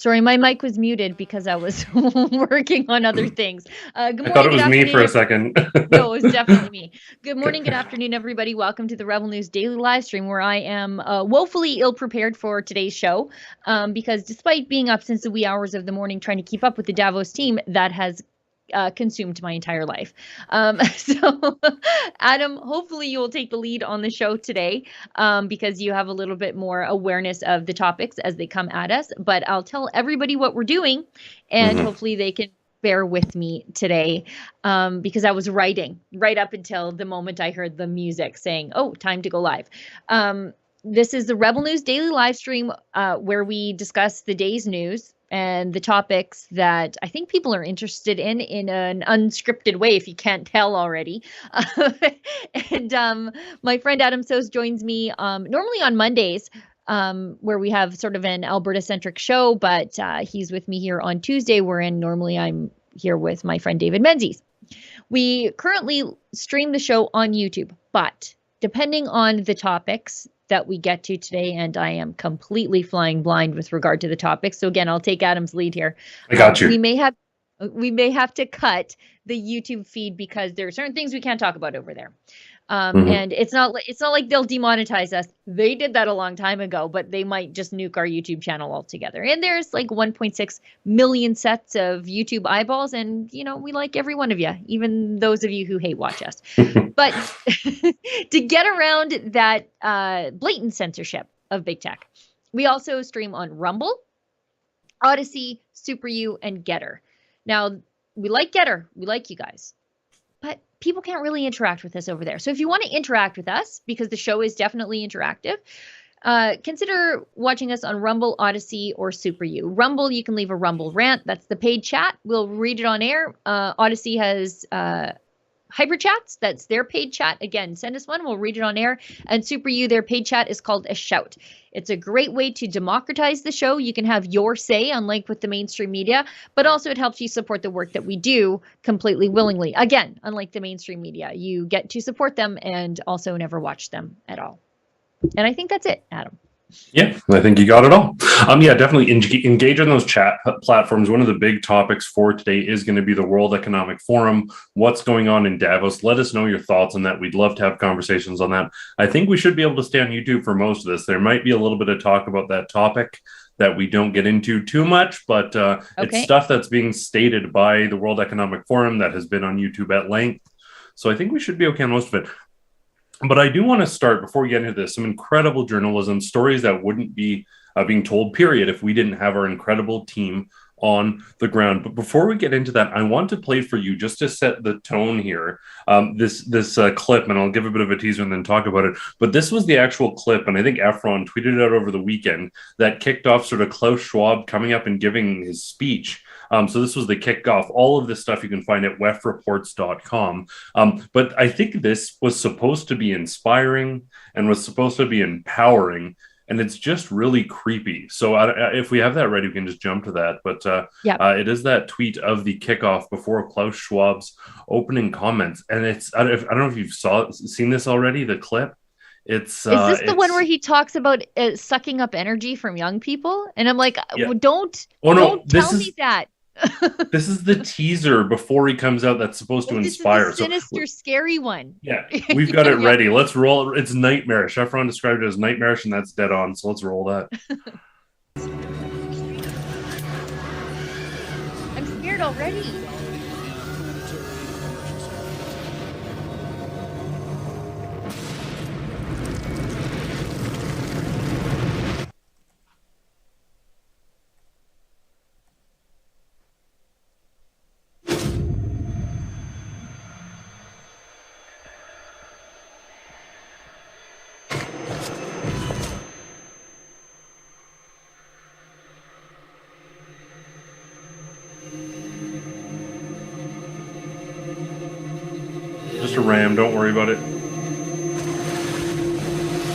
Sorry, my mic was muted because I was working on other things. Good morning, I thought it was good me for a afternoon. second. No, it was definitely me. Good morning, good Okay. afternoon, everybody. Welcome to the Rebel News Daily live stream, where I am woefully ill prepared for today's show, because despite being up since the wee hours of the morning trying to keep up with the Davos team, that has consumed my entire life. So, Adam, hopefully you will take the lead on the show today, because you have a little bit more awareness of the topics as they come at us. But I'll tell everybody what we're doing, and hopefully they can bear with me today, because I was writing right up until the moment I heard the music saying, "Oh, time to go live." This is the Rebel News Daily live stream, where we discuss the day's news and the topics that I think people are interested in an unscripted way, if you can't tell already. And my friend Adam Sos joins me normally on Mondays, where we have sort of an Alberta-centric show, but he's with me here on Tuesday, wherein normally I'm here with my friend David Menzies. We currently stream the show on YouTube, but depending on the topics that we get to today, and I am completely flying blind with regard to the topics. So again, I'll take Adam's lead here. I got you. We may have to cut the YouTube feed because there are certain things we can't talk about over there. And it's not like they'll demonetize us. They did that a long time ago, but they might just nuke our YouTube channel altogether. And there's like 1.6 million sets of YouTube eyeballs, and we like every one of you, even those of you who hate watch us. But to get around that blatant censorship of big tech, we also stream on Rumble, Odyssey, Super U, and Getter. Now, we like Getter. We like you guys. But people can't really interact with us over there. So if you want to interact with us, because the show is definitely interactive, consider watching us on Rumble, Odyssey, or Super U. Rumble, you can leave a Rumble rant. That's the paid chat. We'll read it on air. Odyssey has Hyper Chats. That's their paid chat. Again, send us one. We'll read it on air. And Super U, their paid chat is called a shout. It's a great way to democratize the show. You can have your say, unlike with the mainstream media, but also it helps you support the work that we do completely willingly. Again, unlike the mainstream media, you get to support them and also never watch them at all. And I think that's it, Adam. Yeah, I think you got it all. Yeah, definitely engage on those chat platforms. One of the big topics for today is going to be the World Economic Forum. What's going on in Davos? Let us know your thoughts on that. We'd love to have conversations on that. I think we should be able to stay on YouTube for most of this. There might be a little bit of talk about that topic that we don't get into too much, but It's stuff that's being stated by the World Economic Forum that has been on YouTube at length. So I think we should be okay on most of it. But I do want to start, before we get into this, some incredible journalism, stories that wouldn't be being told, period, if we didn't have our incredible team on the ground. But before we get into that, I want to play for you, just to set the tone here, this clip, and I'll give a bit of a teaser and then talk about it. But this was the actual clip, and I think Efron tweeted it out over the weekend, that kicked off sort of Klaus Schwab coming up and giving his speech. So this was the kickoff. All of this stuff you can find at wefreports.com. But I think this was supposed to be inspiring and was supposed to be empowering, and it's just really creepy. So if we have that ready, we can just jump to that. But it is that tweet of the kickoff before Klaus Schwab's opening comments. And I don't know if you've seen this already, the clip. Is this the one where he talks about sucking up energy from young people? And I'm like, don't tell me that. This is the teaser before he comes out that's supposed to inspire. This is the sinister, scary one. Yeah, we've got it ready. Let's roll. It's nightmarish. Efron described it as nightmarish, and that's dead on. So let's roll that. I'm scared already. Just a ram, don't worry about it.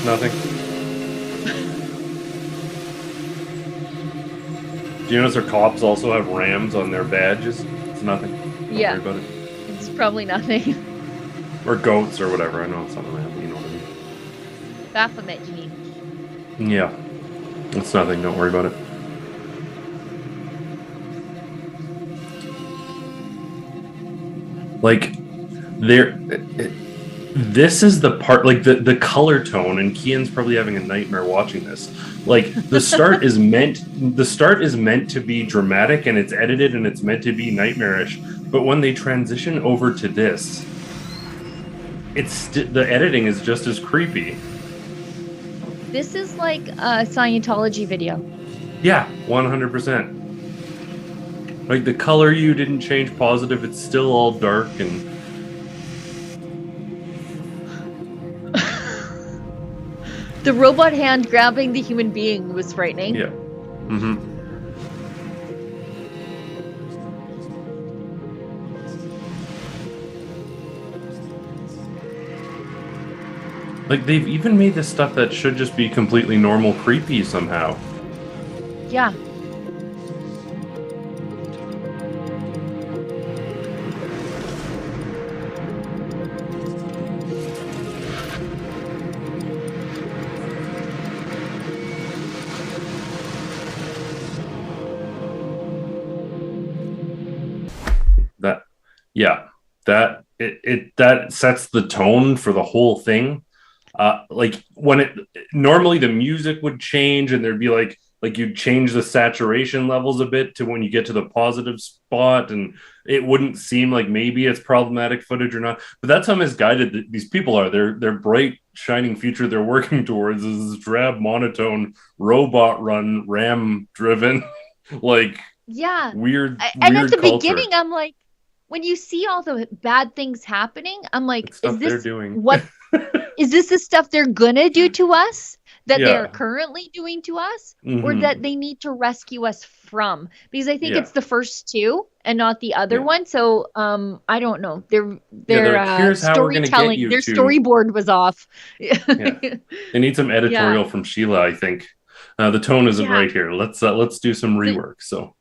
Nothing. Do you notice their cops also have rams on their badges? It's nothing. Don't worry about it. It's probably nothing. Or goats or whatever. I know it's not a ram, but you know what I mean. Baphomet, you mean? Yeah. It's nothing, don't worry about it. like there. This is the part, like the color tone, and Kian's probably having a nightmare watching this. Like the start is meant to be dramatic, and it's edited, and it's meant to be nightmarish. But when they transition over to this, the editing is just as creepy. This is like a Scientology video. Yeah, 100%. Like the color you didn't change positive; it's still all dark and. The robot hand grabbing the human being was frightening. Yeah. Mm-hmm. Like they've even made this stuff that should just be completely normal creepy somehow. Yeah. That sets the tone for the whole thing. Like when it normally the music would change and there'd be like you'd change the saturation levels a bit to when you get to the positive spot, and it wouldn't seem like maybe it's problematic footage or not. But that's how misguided these people are. Their bright shining future they're working towards is this drab monotone robot run RAM driven like weird and at the culture. beginning I'm like, when you see all the bad things happening, I'm like, is this what is this the stuff they're gonna do to us that they're currently doing to us, or that they need to rescue us from? Because I think it's the first two and not the other one. So I don't know. Their storytelling, their storyboard was off. They need some editorial from Sheila, I think. The tone isn't right here. Let's do some rework. So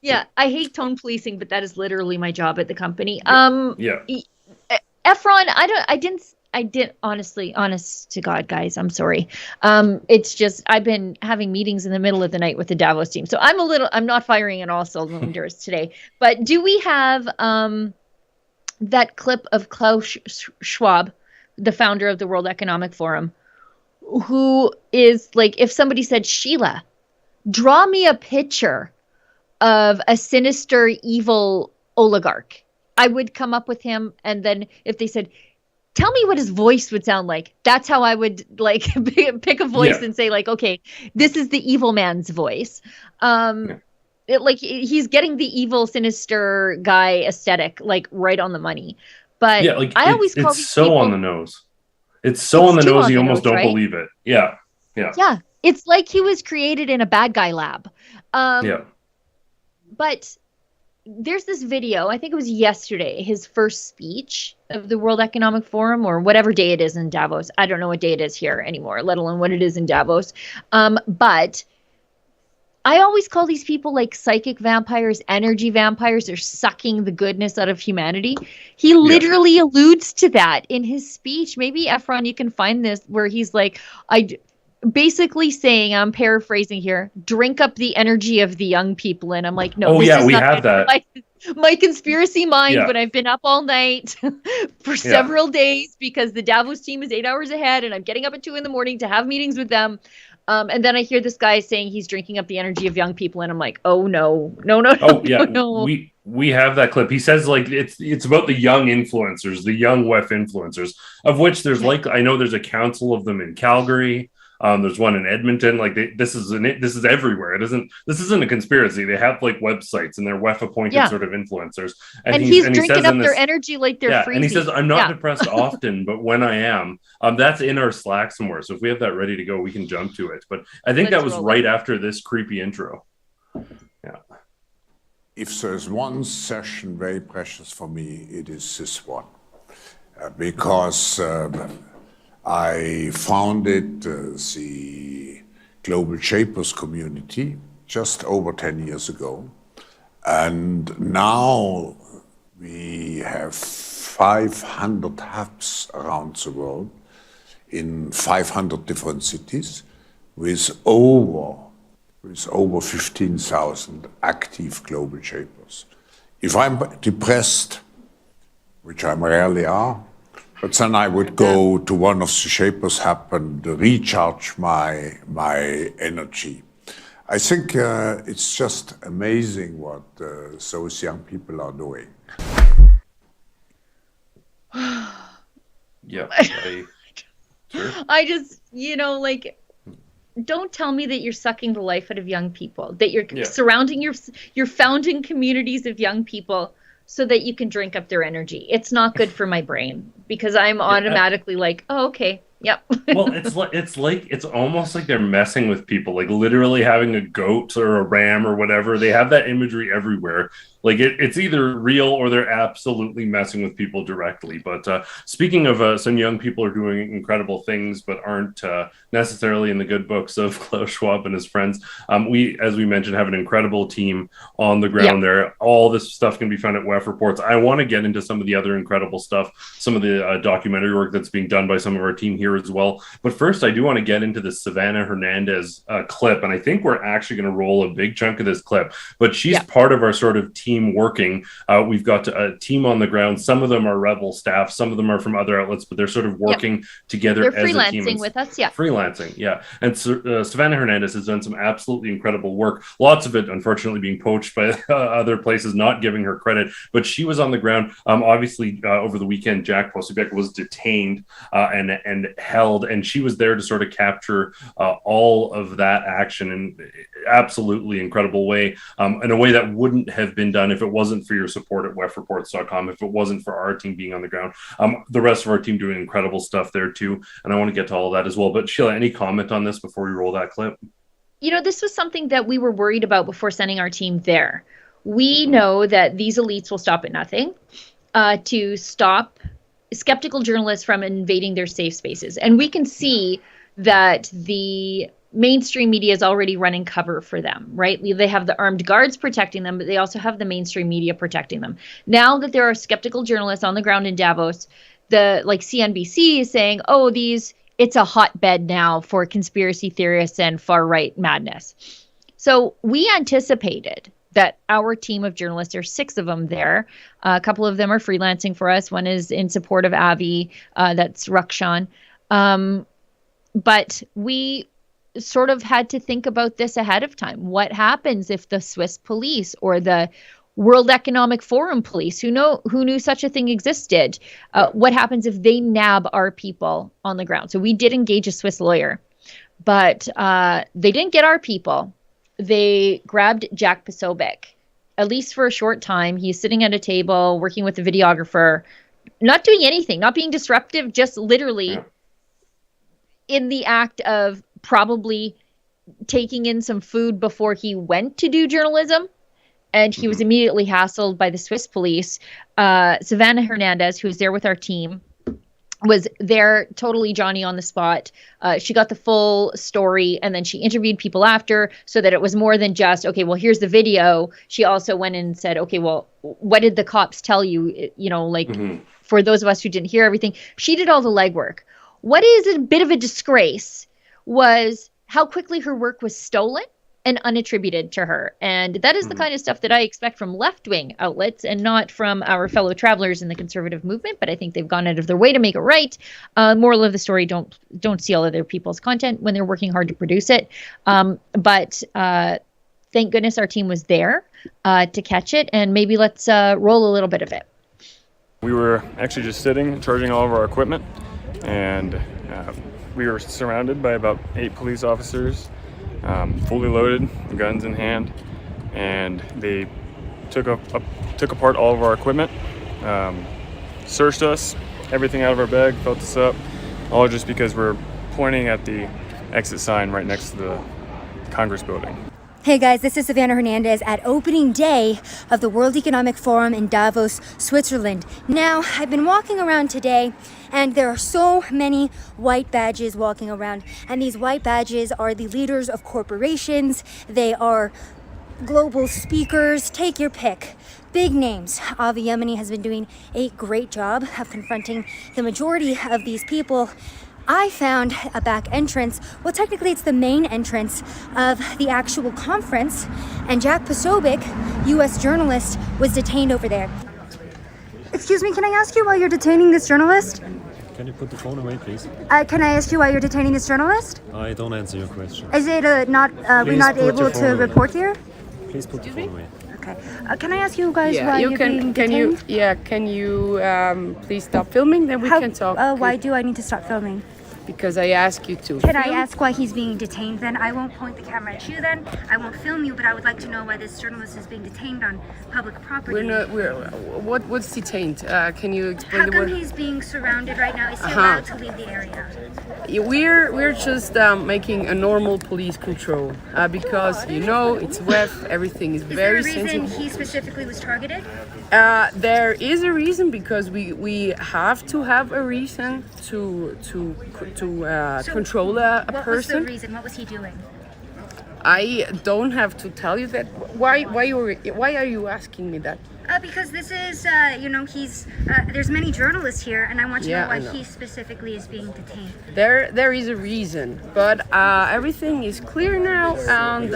yeah, I hate tone policing, but that is literally my job at the company. Efron, I didn't honestly, honest to God, guys, I'm sorry. It's just, I've been having meetings in the middle of the night with the Davos team. So I'm not firing on all cylinders today, but do we have, that clip of Klaus Schwab, the founder of the World Economic Forum, who is like, if somebody said, Sheila, draw me a picture of a sinister, evil oligarch, I would come up with him. And then if they said, tell me what his voice would sound like, that's how I would like pick a voice and say like, okay, this is the evil man's voice. He's getting the evil, sinister guy aesthetic, like right on the money. But I always call these so people, on the nose. It's so on the nose, you almost don't believe it. Yeah. It's like he was created in a bad guy lab. But there's this video, I think it was yesterday, his first speech of the World Economic Forum, or whatever day it is in Davos. I don't know what day it is here anymore, let alone what it is in Davos. But I always call these people like psychic vampires, energy vampires. They're sucking the goodness out of humanity. He literally alludes to that in his speech. Maybe, Efron, you can find this, where he's like, basically saying, I'm paraphrasing here, drink up the energy of the young people. And I'm like, no, we have that. My conspiracy mind when I've been up all night for several days, because the Davos team is 8 hours ahead and I'm getting up at 2 a.m. to have meetings with them. And then I hear this guy saying he's drinking up the energy of young people. And I'm like, oh, no. We have that clip. He says like it's about the young influencers, the young WEF influencers, of which there's I know there's a council of them in Calgary. There's one in Edmonton. Like this is everywhere. This isn't a conspiracy. They have like websites and they're WEF appointed sort of influencers. And he's drinking up their energy like they're freezing. And he says, I'm not depressed often, but when I am, that's in our Slack somewhere. So if we have that ready to go, we can jump to it. But I think that was right after this creepy intro. Yeah. If there's one session very precious for me, it is this one. Because I founded the Global Shapers community just over 10 years ago. And now we have 500 hubs around the world in 500 different cities with over 15,000 active Global Shapers. If I'm depressed, which I rarely are. But then I would go to one of the Shapers Happen to recharge my energy. I think it's just amazing what those young people are doing. Yeah. Sure. I just, don't tell me that you're sucking the life out of young people, that you're surrounding you're founding communities of young people so that you can drink up their energy. It's not good for my brain because I'm automatically like, oh, okay. Yep. Well, it's almost like they're messing with people, like literally having a goat or a ram or whatever. They have that imagery everywhere. Like it's either real or they're absolutely messing with people directly. But speaking of some young people are doing incredible things, but aren't necessarily in the good books of Klaus Schwab and his friends. We, as we mentioned, have an incredible team on the ground there. All this stuff can be found at WEF Reports. I want to get into some of the other incredible stuff, some of the documentary work that's being done by some of our team here as well. But first, I do want to get into the Savannah Hernandez clip. And I think we're actually going to roll a big chunk of this clip. But she's part of our sort of team working. We've got a team on the ground. Some of them are Rebel staff. Some of them are from other outlets, but they're sort of working together as a team. They're freelancing with us, Freelancing, yeah. And Savannah Hernandez has done some absolutely incredible work. Lots of it, unfortunately, being poached by other places, not giving her credit. But she was on the ground. Obviously, over the weekend, Jack Posobiec was detained and held, and she was there to sort of capture all of that action in absolutely incredible way, in a way that wouldn't have been done if it wasn't for your support at wefreports.com, if it wasn't for our team being on the ground. The rest of our team doing incredible stuff there too, and I want to get to all of that as well. But Sheila, any comment on this before we roll that clip? This was something that we were worried about before sending our team there. We know that these elites will stop at nothing to stop skeptical journalists from invading their safe spaces. And we can see that the mainstream media is already running cover for them, right? They have the armed guards protecting them, but they also have the mainstream media protecting them. Now that there are skeptical journalists on the ground in Davos, CNBC is saying, oh, it's a hotbed now for conspiracy theorists and far-right madness. So we anticipated that our team of journalists, there are 6 of them there. A couple of them are freelancing for us. One is in support of Avi. That's Rukshan. But we sort of had to think about this ahead of time. What happens if the Swiss police or the World Economic Forum police, who knew such a thing existed, what happens if they nab our people on the ground? So we did engage a Swiss lawyer, but they didn't get our people. They grabbed Jack Posobiec, at least for a short time. He's sitting at a table working with the videographer, not doing anything, not being disruptive, just literally in the act of probably taking in some food before he went to do journalism. And he was immediately hassled by the Swiss police. Savannah Hernandez, who was there with our team, was there totally Johnny on the spot. She got the full story, and then she interviewed people after so that it was more than just, okay, well, here's the video. She also went in and said, okay, well, what did the cops tell you? For those of us who didn't hear everything, she did all the legwork. What is a bit of a disgrace was how quickly her work was stolen and unattributed to her. And that is the kind of stuff that I expect from left-wing outlets and not from our fellow travelers in the conservative movement, but I think they've gone out of their way to make it right. Moral of the story, don't steal other people's content when they're working hard to produce it. But thank goodness our team was there to catch it, and maybe let's roll a little bit of it. We were actually just sitting, charging all of our equipment, and we were surrounded by about 8 police officers, fully loaded, guns in hand, and they took apart all of our equipment, searched us, everything out of our bag, felt us up, all just because we're pointing at the exit sign right next to the Congress building. Hey guys, this is Savannah Hernandez at opening day of the World Economic Forum in Davos, Switzerland. Now, I've been walking around today and there are so many white badges walking around, and these white badges are the leaders of corporations. They are global speakers, take your pick. Big names. Avi Yemeni has been doing a great job of confronting the majority of these people. I found a back entrance. Well, technically it's the main entrance of the actual conference, and Jack Posobiec, U.S. journalist, was detained over there. Excuse me, can I ask you why you're detaining this journalist? Can you put the phone away, please? Can I ask you why you're detaining this journalist? I don't answer your question. Is it we're not put able your to phone away. report here? Please put the phone away. Okay. Can I ask you guys Yeah, why you you're can. being Can you? detained? Yeah. Can you please stop filming? Then we can talk. Why do I need to stop filming? Because I ask you to. Can I film. ask why he's being detained then? I won't point the camera at you then. I won't film you, but I would like to know why this journalist is being detained on public property. We're not. What's detained? Can you explain How the come word? he's being surrounded right now? Is he allowed to leave the area? We're just making a normal police control because it's web. Everything is Is there very a reason sensitive. he specifically was targeted? There is a reason because we have to have a reason to control a What was the person. reason? What was he doing? I don't have to tell you that. Why are you asking me that? Because this is, he's, there's many journalists here, and I want to Yeah, know why I know. he specifically is being detained. There is a reason, but everything is clear now, and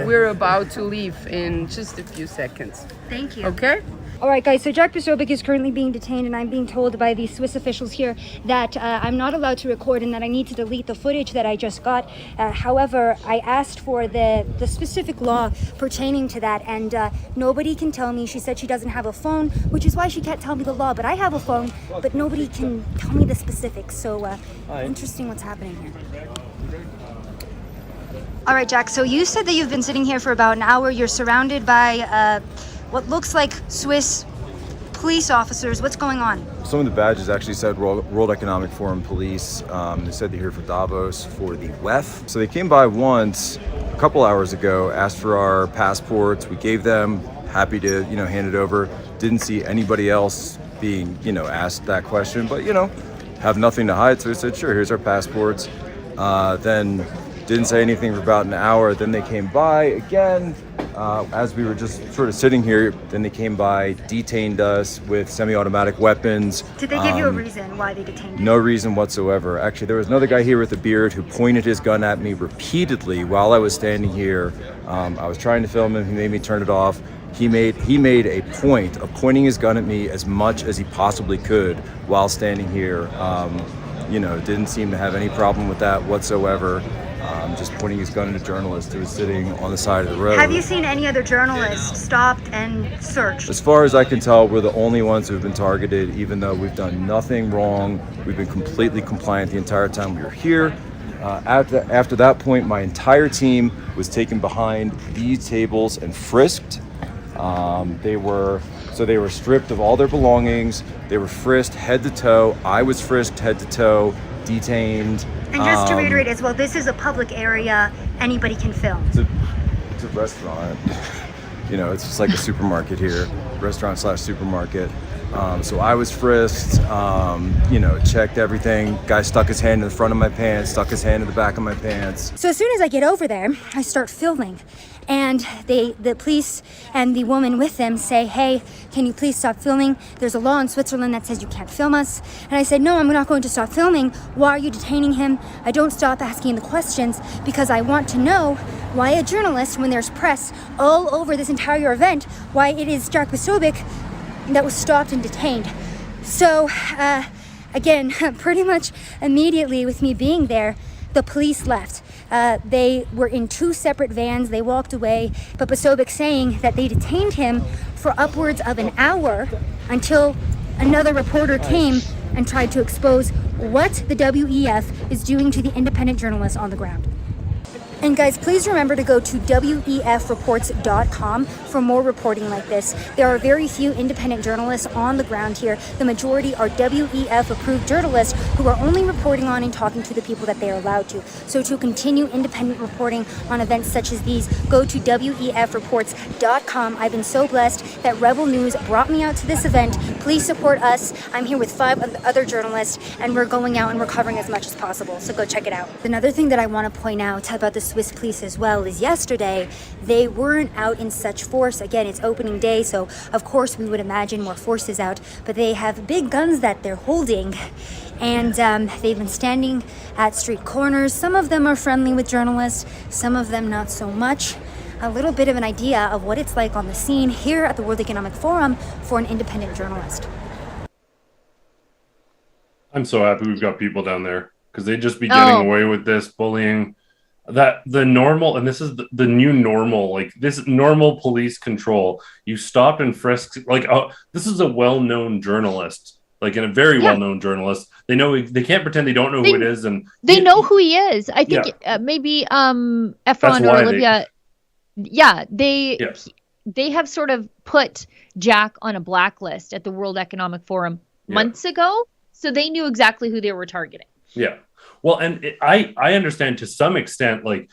we're about to leave in just a few seconds. Thank you. Okay? All right, guys, so Jack Posobiec is currently being detained, and I'm being told by the Swiss officials here that I'm not allowed to record and that I need to delete the footage that I just got. However, I asked for the specific law pertaining to that, and nobody can tell me. She said she doesn't have a phone, which is why she can't tell me the law, but I have a phone, but nobody can tell me the specifics. So interesting what's happening here. All right, Jack, so you said that you've been sitting here for about an hour. You're surrounded by what looks like Swiss police officers. What's going on? Some of the badges actually said World Economic Forum Police. They said they're here for Davos for the WEF. So they came by once a couple hours ago, asked for our passports. We gave them, happy to, hand it over. Didn't see anybody else being, asked that question, but, have nothing to hide. So they said, sure, here's our passports. Then didn't say anything for about an hour. Then they came by again. As we were just sort of sitting here, then they came by, detained us with semi-automatic weapons. Did they give you a reason why they detained you? No reason whatsoever. Actually, there was another guy here with a beard who pointed his gun at me repeatedly while I was standing here. I was trying to film him. He made me turn it off. He made a point of pointing his gun at me as much as he possibly could while standing here. Didn't seem to have any problem with that whatsoever. Just pointing his gun at a journalist who was sitting on the side of the road. Have you seen any other journalists stopped and searched? As far as I can tell, we're the only ones who have been targeted, even though we've done nothing wrong. We've been completely compliant the entire time we were here. After that point, my entire team was taken behind these tables and frisked. They were stripped of all their belongings. They were frisked head to toe. I was frisked head to toe, detained. And just to reiterate as well, this is a public area. Anybody can film. It's a restaurant. It's just like a supermarket here, restaurant/supermarket. So I was frisked, checked everything. Guy stuck his hand in the front of my pants, stuck his hand in the back of my pants. So as soon as I get over there, I start filming. And the police and the woman with them say, hey, can you please stop filming? There's a law in Switzerland that says you can't film us. And I said, no, I'm not going to stop filming. Why are you detaining him? I don't stop asking the questions because I want to know why a journalist, when there's press all over this entire event, why it is Jack Posobiec that was stopped and detained. So, again, pretty much immediately with me being there, the police left. They were in two separate vans. They walked away, but Posobiec saying that they detained him for upwards of an hour until another reporter came and tried to expose what the WEF is doing to the independent journalists on the ground. And guys, please remember to go to wefreports.com for more reporting like this. There are very few independent journalists on the ground here. The majority are WEF-approved journalists who are only reporting on and talking to the people that they are allowed to. So to continue independent reporting on events such as these, go to wefreports.com. I've been so blessed that Rebel News brought me out to this event. Please support us. I'm here with 5 other journalists, and we're going out and we're covering as much as possible. So go check it out. Another thing that I want to point out about the Swiss police as well is yesterday they weren't out in such force. Again, it's opening day, so of course we would imagine more forces out, but they have big guns that they're holding, and they've been standing at street corners. Some of them are friendly with journalists, some of them not so much. A little bit of an idea of what it's like on the scene here at the World Economic Forum for an independent journalist. I'm so happy we've got people down there because they'd just be getting away with this bullying. That the normal, and this is the new normal, like this normal police control. You stopped and frisked, like this is a well-known journalist, like in a very well-known journalist. They know they can't pretend they don't know who it is, and they know who he is. I think maybe Efron or Olivia. They have sort of put Jack on a blacklist at the World Economic Forum months ago, so they knew exactly who they were targeting. Yeah. Well, and I understand to some extent, like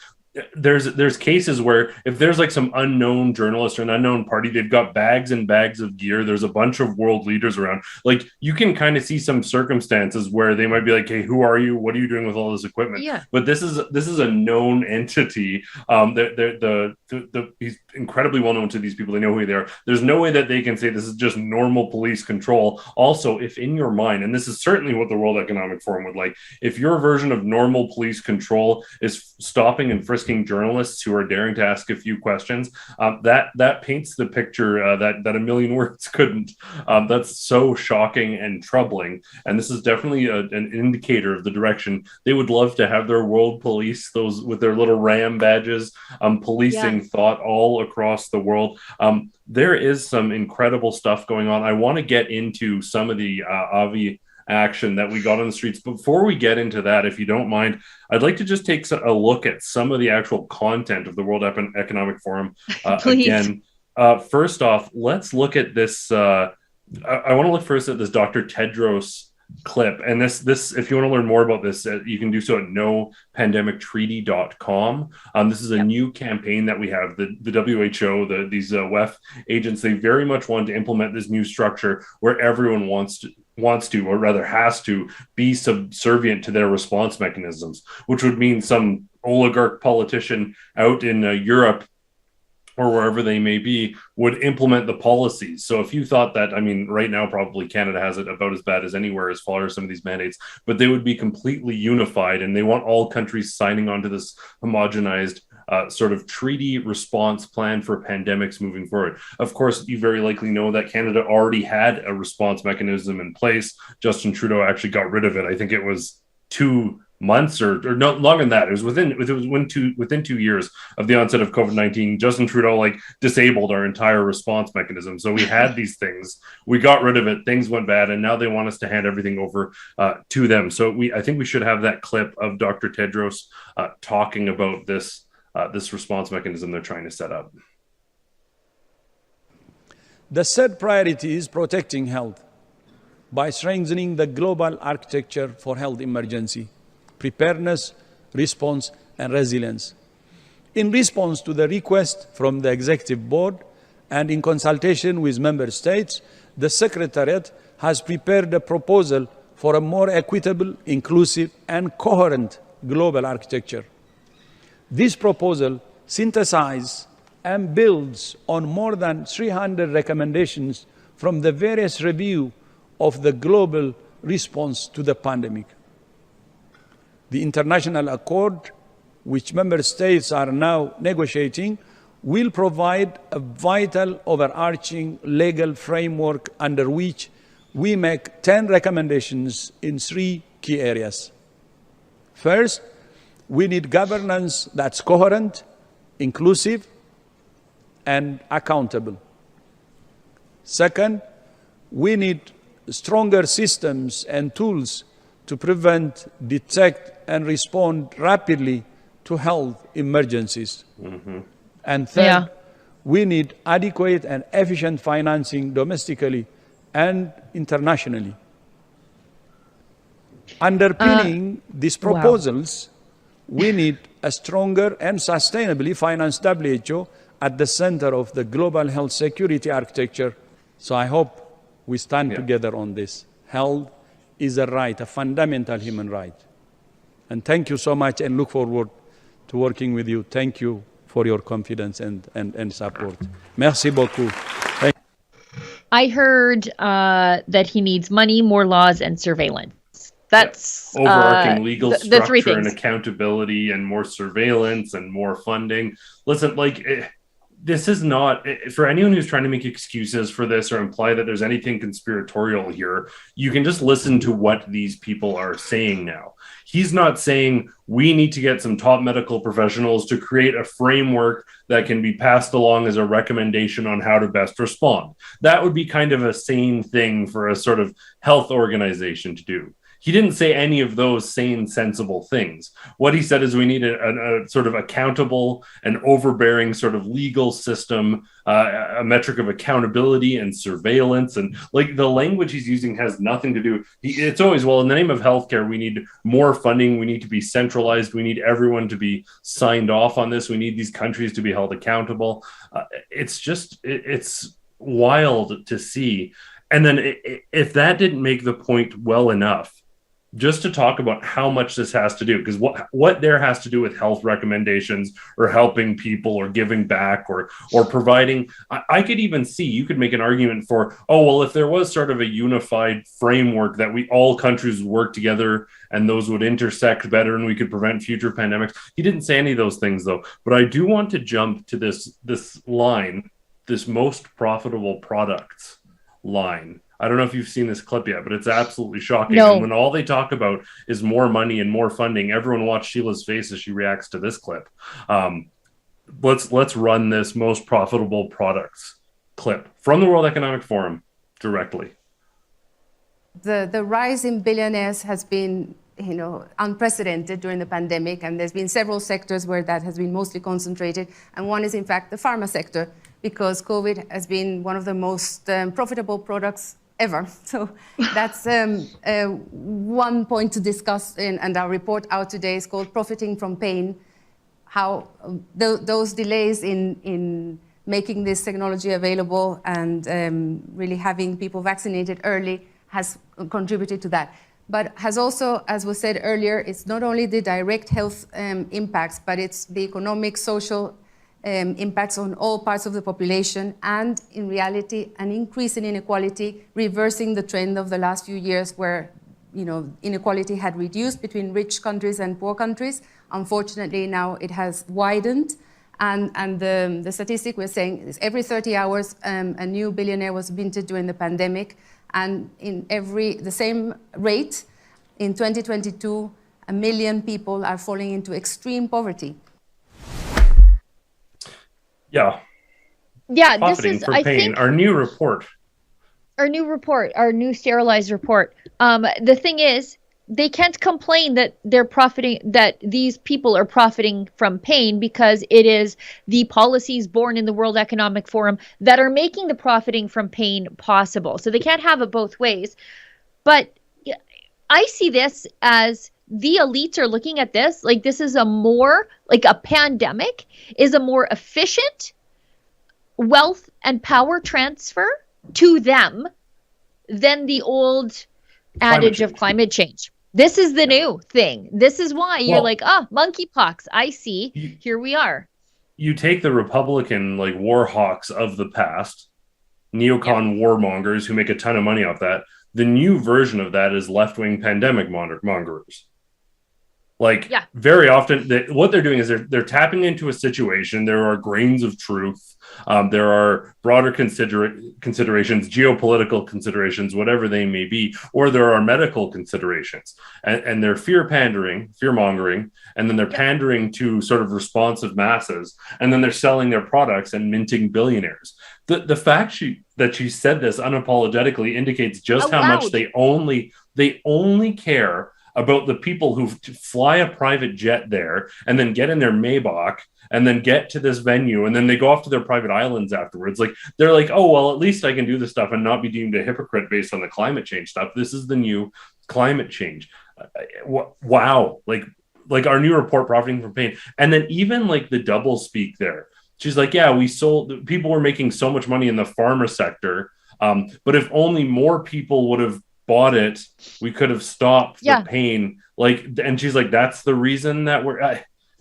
there's cases where if there's like some unknown journalist or an unknown party, they've got bags and bags of gear. There's a bunch of world leaders around. Like you can kind of see some circumstances where they might be like, "Hey, who are you? What are you doing with all this equipment?" Yeah. But this is a known entity. He's incredibly well known to these people. They know who they are. There's no way that they can say this is just normal police control. Also, if in your mind, and this is certainly what the World Economic Forum would like, if your version of normal police control is stopping and frisking journalists who are daring to ask a few questions, that paints the picture that a million words couldn't. That's so shocking and troubling. And this is definitely an indicator of the direction they would love to have their world police, those with their little ram badges, policing thought all across the world. There is some incredible stuff going on. I want to get into some of the Avi action that we got on the streets. Before we get into that, if you don't mind, I'd like to just take a look at some of the actual content of the World Economic Forum. Again, first off, let's look at this. I want to look first at this Dr. Tedros clip. And this, if you want to learn more about this, you can do so at nopandemictreaty.com. This is a new campaign that we have. The WHO, these WEF agents, they very much want to implement this new structure where everyone wants to, or rather has to, be subservient to their response mechanisms, which would mean some oligarch politician out in Europe or wherever they may be would implement the policies. So if you thought that, I mean, right now probably Canada has it about as bad as anywhere as far as some of these mandates, but they would be completely unified, and they want all countries signing on to this homogenized sort of treaty response plan for pandemics moving forward. Of course, you very likely know that Canada already had a response mechanism in place. Justin Trudeau actually got rid of it. I think it was 2 months or no longer than that. It was within 2 years of the onset of COVID-19. Justin Trudeau disabled our entire response mechanism. So we had these things, we got rid of it, things went bad, and now they want us to hand everything over to them. So I think we should have that clip of Dr. Tedros talking about this response mechanism they're trying to set up. The third priority is protecting health by strengthening the global architecture for health emergency, preparedness, response, and resilience. In response to the request from the Executive Board and in consultation with Member States, the Secretariat has prepared a proposal for a more equitable, inclusive, and coherent global architecture. This proposal synthesizes and builds on more than 300 recommendations from the various review of the global response to the pandemic. The international accord, which member states are now negotiating, will provide a vital overarching legal framework under which we make 10 recommendations in 3 key areas. First, we need governance that's coherent, inclusive, and accountable. Second, we need stronger systems and tools to prevent, detect, and respond rapidly to health emergencies. Mm-hmm. And third, we need adequate and efficient financing domestically and internationally. Underpinning these proposals, we need a stronger and sustainably financed WHO at the center of the global health security architecture. So I hope we stand together on this. Health is a right, a fundamental human right. And thank you so much, and look forward to working with you. Thank you for your confidence and support. Merci beaucoup. I heard that he needs money, more laws, and surveillance. That's overarching legal structure the 3 things. And accountability and more surveillance and more funding. Listen, this is not, for anyone who's trying to make excuses for this or imply that there's anything conspiratorial here. You can just listen to what these people are saying now. He's not saying we need to get some top medical professionals to create a framework that can be passed along as a recommendation on how to best respond. That would be kind of a sane thing for a sort of health organization to do. He didn't say any of those sane, sensible things. What he said is we need a sort of accountable and overbearing sort of legal system, a metric of accountability and surveillance. And like the language he's using has nothing to do. It's always, well, in the name of healthcare, we need more funding. We need to be centralized. We need everyone to be signed off on this. We need these countries to be held accountable. It's wild to see. And then if that didn't make the point well enough, just to talk about how much this has to do, because what there has to do with health recommendations or helping people or giving back or providing, I could even see, you could make an argument for, oh, well, if there was sort of a unified framework that all countries would work together and those would intersect better and we could prevent future pandemics. He didn't say any of those things though, but I do want to jump to this line, this most profitable products line. I don't know if you've seen this clip yet, but it's absolutely shocking. No. And when all they talk about is more money and more funding, everyone watch Sheila's face as she reacts to this clip. Let's run this most profitable products clip from the World Economic Forum directly. The rise in billionaires has been, unprecedented during the pandemic, and there's been several sectors where that has been mostly concentrated. And one is, in fact, the pharma sector, because COVID has been one of the most profitable products ever. So that's one point to discuss, and our report out today is called Profiting from Pain, how those delays in making this technology available and really having people vaccinated early has contributed to that. But has also, as was said earlier, it's not only the direct health impacts, but it's the economic, social impacts on all parts of the population, and in reality, an increase in inequality, reversing the trend of the last few years where inequality had reduced between rich countries and poor countries. Unfortunately, now it has widened. And the statistic we're saying is every 30 hours, a new billionaire was minted during the pandemic. And in the same rate, in 2022, 1 million people are falling into extreme poverty. Yeah. Profiting this is, I think, our new report. Our new sterilized report. The thing is, they can't complain that they're profiting, that these people are profiting from pain, because it is the policies born in the World Economic Forum that are making the profiting from pain possible. So they can't have it both ways. But I see this as the elites are looking at this like this is a pandemic is a more efficient wealth and power transfer to them than the old adage of climate change. This is the new thing. This is why you're monkeypox. I see. Here we are. You take the Republican war hawks of the past, neocon warmongers who make a ton of money off that. The new version of that is left-wing pandemic mongers. Very often, what they're doing is they're tapping into a situation. There are grains of truth. There are broader considerations, geopolitical considerations, whatever they may be, or there are medical considerations. And they're fear-mongering, and then they're pandering to sort of responsive masses, and then they're selling their products and minting billionaires. The fact that she said this unapologetically indicates just how much they only care about the people who fly a private jet there and then get in their Maybach and then get to this venue and then they go off to their private islands afterwards. They're like, oh, well, at least I can do this stuff and not be deemed a hypocrite based on the climate change stuff. This is the new climate change. Wow. Like our new report, Profiting from Pain. And then even the double speak there. She's like, yeah, people were making so much money in the pharma sector. But if only more people would have bought it, we could have stopped the pain. And she's like, that's the reason that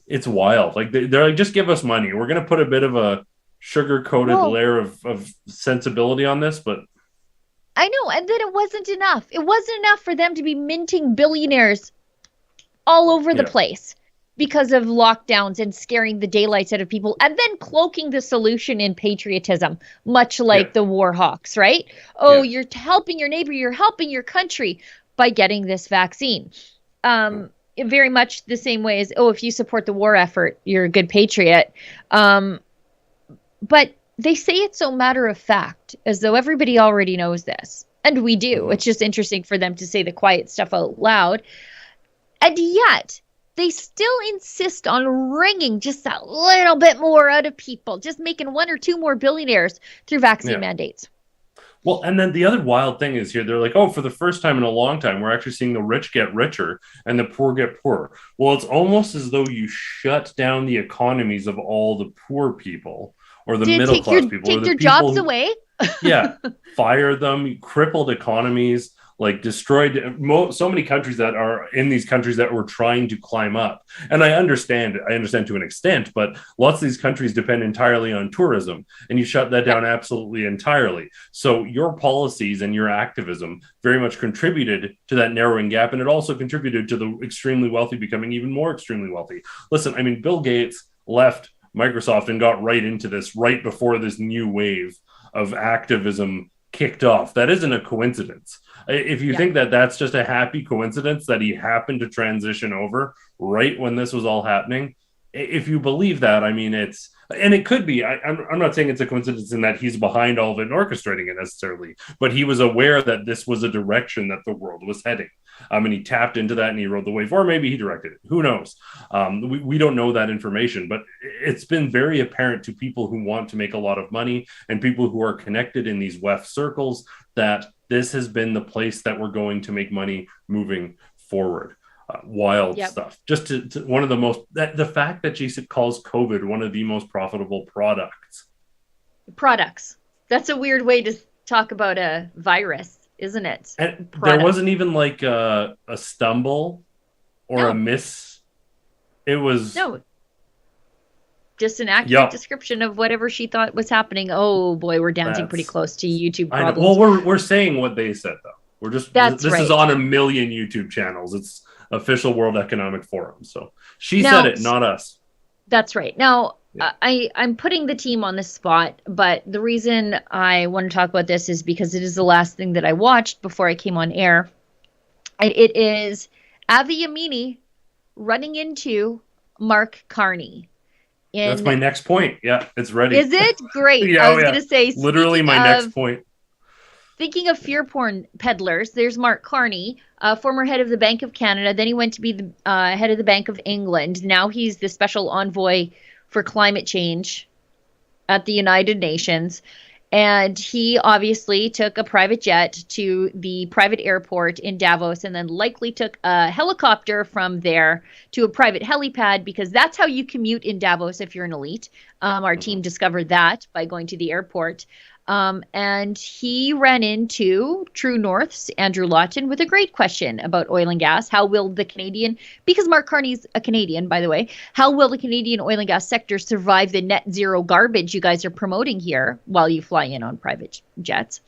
it's wild. They're like, just give us money. We're going to put a bit of a sugar-coated layer of sensibility on this, but I know. And then it wasn't enough. It wasn't enough for them to be minting billionaires all over the place. because of lockdowns and scaring the daylights out of people, and then cloaking the solution in patriotism, much like the war hawks, right? Oh, you're helping your neighbor, you're helping your country by getting this vaccine. Very much the same way as, if you support the war effort, you're a good patriot. But they say it so matter of fact, as though everybody already knows this. And we do. It's just interesting for them to say the quiet stuff out loud. And yet, they still insist on wringing just that little bit more out of people, just making 1 or 2 more billionaires through vaccine mandates. Well, and then the other wild thing is here, they're like, for the first time in a long time, we're actually seeing the rich get richer and the poor get poorer. Well, it's almost as though you shut down the economies of all the poor people or the middle class people. Take their jobs away? Fire them, crippled economies, like destroyed so many countries that are in these countries that were trying to climb up. And I understand to an extent, but lots of these countries depend entirely on tourism, and you shut that down absolutely entirely. So your policies and your activism very much contributed to that narrowing gap, and it also contributed to the extremely wealthy becoming even more extremely wealthy. Listen, I mean, Bill Gates left Microsoft and got right into this right before this new wave of activism kicked off. That isn't a coincidence. If you think that that's just a happy coincidence that he happened to transition over right when this was all happening, if you believe that, I mean, and it could be, I'm not saying it's a coincidence in that he's behind all of it and orchestrating it necessarily, but he was aware that this was a direction that the world was heading. And he tapped into that and he rode the wave, or maybe he directed it. Who knows? We don't know that information, but it's been very apparent to people who want to make a lot of money and people who are connected in these WEF circles that this has been the place that we're going to make money moving forward. Wild stuff. Just to one of the most, the fact that GC calls COVID one of the most profitable products. That's a weird way to talk about a virus, isn't it? And there wasn't even like a stumble or a miss. It was just an accurate description of whatever she thought was happening. Oh boy, we're dancing pretty close to YouTube problems. Well, we're saying what they said though. We're just this is on a million YouTube channels. It's official World Economic Forum. So she said it, not us. That's right. Now, I'm putting the team on the spot, but the reason I want to talk about this is because it is the last thing that I watched before I came on air. It is Avi Yamini running into Mark Carney. That's my next point. Yeah, it's ready. Is it? Great. I was going to say, literally my next point. Thinking of fear porn peddlers, there's Mark Carney, former head of the Bank of Canada. Then he went to be the head of the Bank of England. Now he's the special envoy for climate change at the United Nations. And he obviously took a private jet to the private airport in Davos and then likely took a helicopter from there to a private helipad, because that's how you commute in Davos if you're an elite. Our team discovered that by going to the airport. And he ran into True North's Andrew Lawton with a great question about oil and gas. How will the Canadian, because Mark Carney's a Canadian, by the way, how will the Canadian oil and gas sector survive the net zero garbage you guys are promoting here while you fly in on private jets?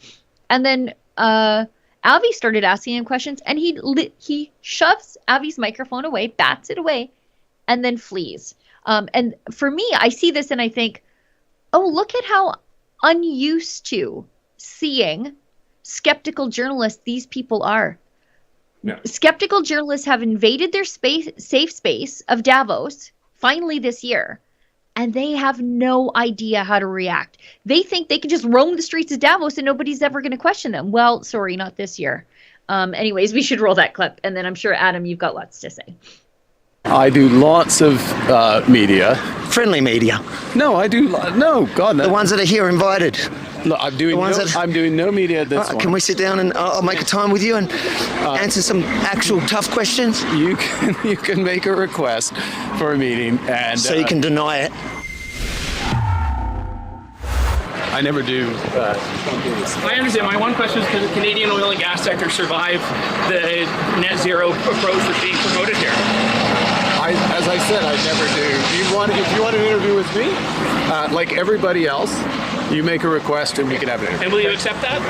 And then Avi started asking him questions, and he shoves Avi's microphone away, bats it away, and then flees. And for me, I see this and I think, oh, look at how unused to seeing skeptical journalists these people are. Skeptical journalists have invaded their safe space of Davos finally this year, and they have no idea how to react. They think they can just roam the streets of Davos and nobody's ever going to question them. Well, sorry, not this year. Anyways, we should roll that clip, and then I'm sure, Adam, you've got lots to say. I do lots of media. Friendly media? No, I do. No, God, no. The ones that are here invited? Look, I'm doing no media at this one. Can we sit down and I'll make a time with you and answer some actual tough questions? You can make a request for a meeting, and so you can deny it. I never do. I understand. My one question is, can the Canadian oil and gas sector survive the net zero approach that's being promoted here? As I said, I never do. If you want an interview with me, like everybody else, you make a request and we can have an interview. And will you accept that?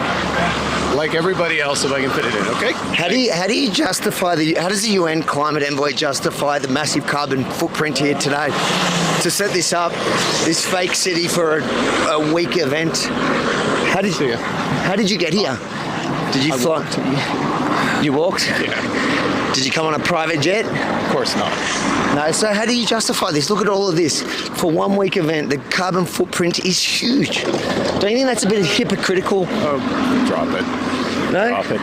like everybody else if I can fit it in, okay? How do you justify how does the UN climate envoy justify the massive carbon footprint here today to set this up, this fake city for a week event? How did you get here? Did you fly? You walked? Yeah. Did you come on a private jet? Of course not. No, so how do you justify this? Look at all of this. For 1 week event, the carbon footprint is huge. Don't you think that's a bit hypocritical? Oh, drop it. No? Drop it.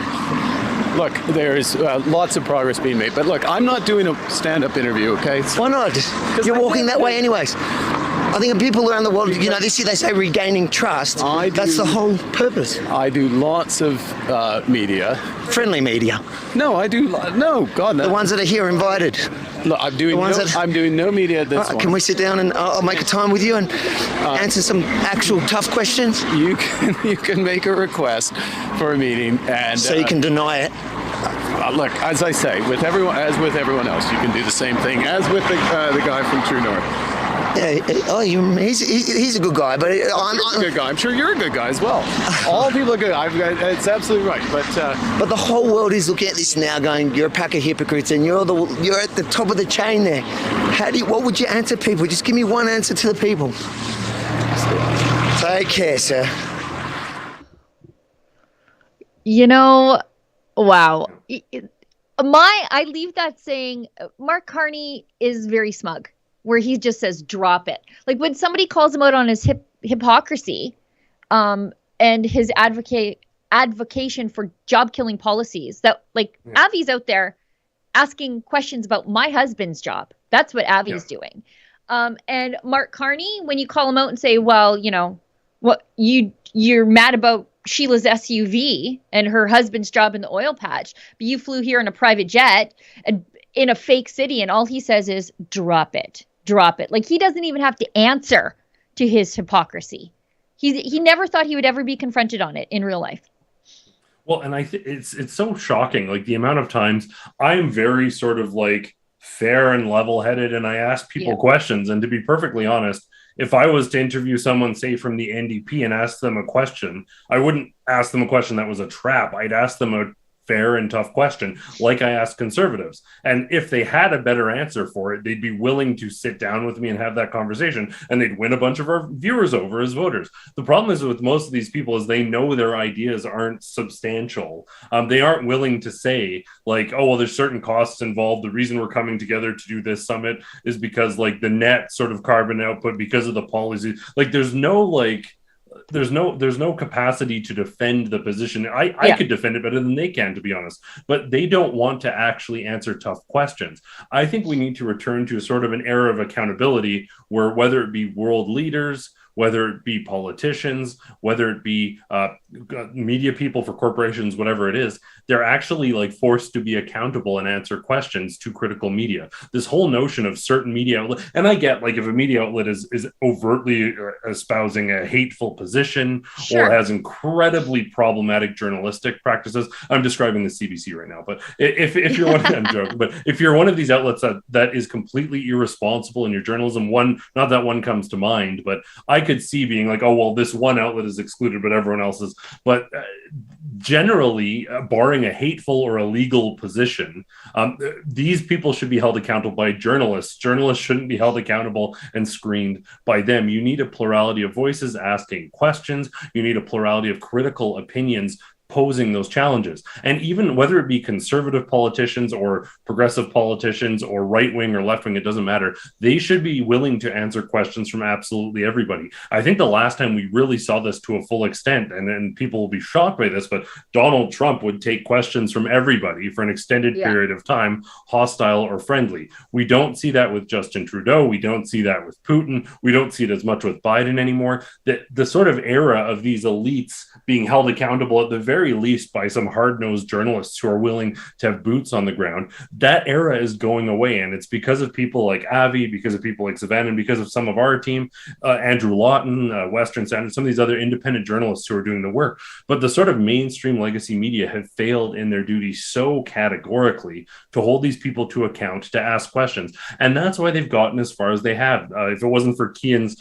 Look, there's lots of progress being made, but look, I'm not doing a stand-up interview, okay? Why not? You're walking that way anyways. I think people around the world, you know, they say regaining trust. That's the whole purpose. I do lots of media. Friendly media. No, I do. No, God, no. The ones that are here invited. Look, I'm doing no media at this one. Can we sit down and I'll make a time with you and answer some actual tough questions? You can make a request for a meeting, and so you can deny it. Look, as I say, with everyone else, you can do the same thing as with the guy from True North. Yeah, he's a good guy, but I'm a good guy. I'm sure you're a good guy as well. All people are good. It's absolutely right. But the whole world is looking at this now, going, "You're a pack of hypocrites, and you're at the top of the chain there." What would you answer people? Just give me one answer to the people. Take care, sir. You know, wow. I leave that saying Mark Carney is very smug, where he just says, drop it. Like when somebody calls him out on his hypocrisy and his advocation for job killing policies, that Avi's out there asking questions about my husband's job. That's what Avi's doing. And Mark Carney, when you call him out and say, well, you know, what you're mad about Sheila's SUV and her husband's job in the oil patch, but you flew here in a private jet and in a fake city, and all he says is drop it. Like he doesn't even have to answer to his hypocrisy. He never thought he would ever be confronted on it in real life. Well, and I think it's so shocking, like the amount of times I'm very sort of like fair and level-headed, and I ask people questions. And to be perfectly honest, if I was to interview someone, say from the NDP, and ask them a question, I wouldn't ask them a question that was a trap. I'd ask them a fair and tough question, like I asked conservatives. And if they had a better answer for it, they'd be willing to sit down with me and have that conversation, and they'd win a bunch of our viewers over as voters. The problem is with most of these people is they know their ideas aren't substantial. They aren't willing to say like, oh, well, there's certain costs involved. The reason we're coming together to do this summit is because like the net sort of carbon output because of the policy. Like there's no capacity to defend the position. I could defend it better than they can, to be honest, but they don't want to actually answer tough questions. I think we need to return to a sort of an era of accountability where whether it be world leaders, whether it be politicians, whether it be media people for corporations, whatever it is, they're actually like forced to be accountable and answer questions to critical media. This whole notion of certain media outlet, and I get like if a media outlet is overtly espousing a hateful position or has incredibly problematic journalistic practices. I'm describing the CBC right now, but if you're one, I'm joking, but if you're one of these outlets that is completely irresponsible in your journalism, not that one comes to mind, but I could see being like, oh, well, this one outlet is excluded, but everyone else is. But generally, barring a hateful or illegal position, these people should be held accountable by journalists. Journalists shouldn't be held accountable and screened by them. You need a plurality of voices asking questions. You need a plurality of critical opinions posing those challenges. And even whether it be conservative politicians or progressive politicians or right-wing or left-wing, it doesn't matter. They should be willing to answer questions from absolutely everybody. I think the last time we really saw this to a full extent, and people will be shocked by this, but Donald Trump would take questions from everybody for an extended period of time, hostile or friendly. We don't see that with Justin Trudeau. We don't see that with Putin. We don't see it as much with Biden anymore. The sort of era of these elites being held accountable at the very least by some hard-nosed journalists who are willing to have boots on the ground, that era is going away. And it's because of people like Avi, because of people like Savannah, and because of some of our team, Andrew Lawton, Western Standard, some of these other independent journalists who are doing the work. But the sort of mainstream legacy media have failed in their duty so categorically to hold these people to account, to ask questions. And that's why they've gotten as far as they have. If it wasn't for Kian's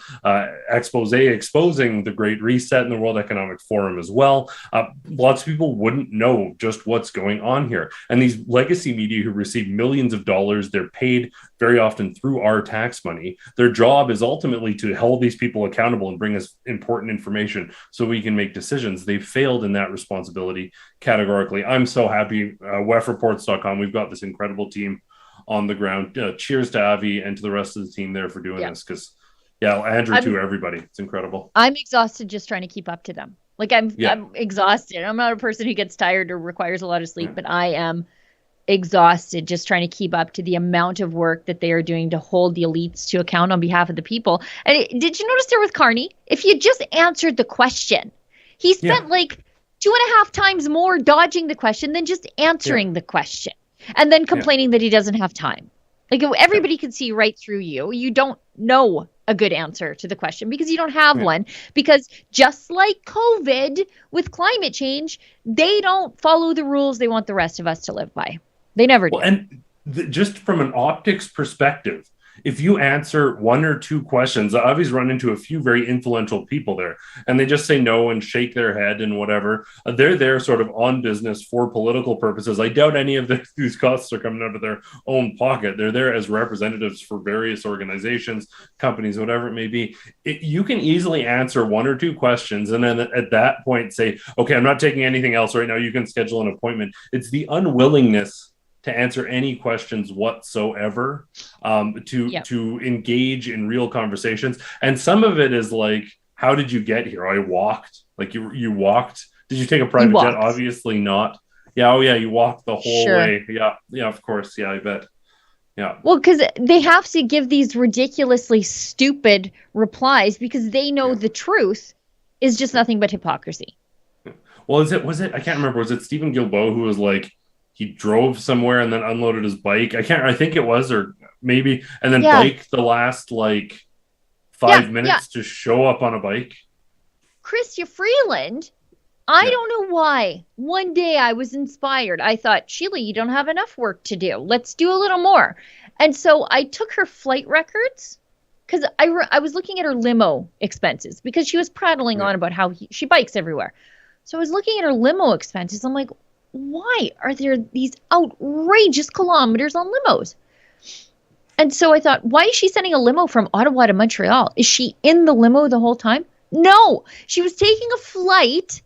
expose exposing the Great Reset and the World Economic Forum as well, a lot lots of people wouldn't know just what's going on here. And these legacy media who receive millions of dollars, they're paid very often through our tax money. Their job is ultimately to hold these people accountable and bring us important information so we can make decisions. They've failed in that responsibility categorically. I'm so happy. WEFreports.com, we've got this incredible team on the ground. Cheers to Avi and to the rest of the team there for doing this, because Andrew too, everybody. It's incredible. I'm exhausted just trying to keep up to them. Like I'm exhausted. I'm not a person who gets tired or requires a lot of sleep, but I am exhausted just trying to keep up to the amount of work that they are doing to hold the elites to account on behalf of the people. And did you notice there with Carney? If you just answered the question, he spent like 2.5 times more dodging the question than just answering the question, and then complaining that he doesn't have time. Like everybody can see right through you. You don't know a good answer to the question because you don't have one. Because just like COVID with climate change, they don't follow the rules they want the rest of us to live by. They never do. And just from an optics perspective, if you answer 1 or 2 questions, Avi's run into a few very influential people there, and they just say no and shake their head and whatever. They're there sort of on business for political purposes. I doubt any of these costs are coming out of their own pocket. They're there as representatives for various organizations, companies, whatever it may be. You can easily answer 1 or 2 questions, and then at that point say, okay, I'm not taking anything else right now. You can schedule an appointment. It's the unwillingness to answer any questions whatsoever, to engage in real conversations. And some of it is like, how did you get here? I walked. Like you walked. Did you take a private jet? Obviously not. Yeah. Oh yeah. You walked the whole way. Yeah. Yeah. Of course. Yeah. I bet. Yeah. Well, because they have to give these ridiculously stupid replies because they know the truth is just nothing but hypocrisy. Well, was it, I can't remember. Was it Stephen Guilbeault who was like, he drove somewhere and then unloaded his bike? I think it was, or maybe, and then biked the last like 5 minutes to show up on a bike. Chrystia Freeland, I don't know why. One day I was inspired. I thought, Sheila, you don't have enough work to do. Let's do a little more. And so I took her flight records because I was looking at her limo expenses because she was prattling on about how she bikes everywhere. So I was looking at her limo expenses. I'm like, why are there these outrageous kilometers on limos? And so I thought, why is she sending a limo from Ottawa to Montreal? Is she in the limo the whole time? No, she was taking a flight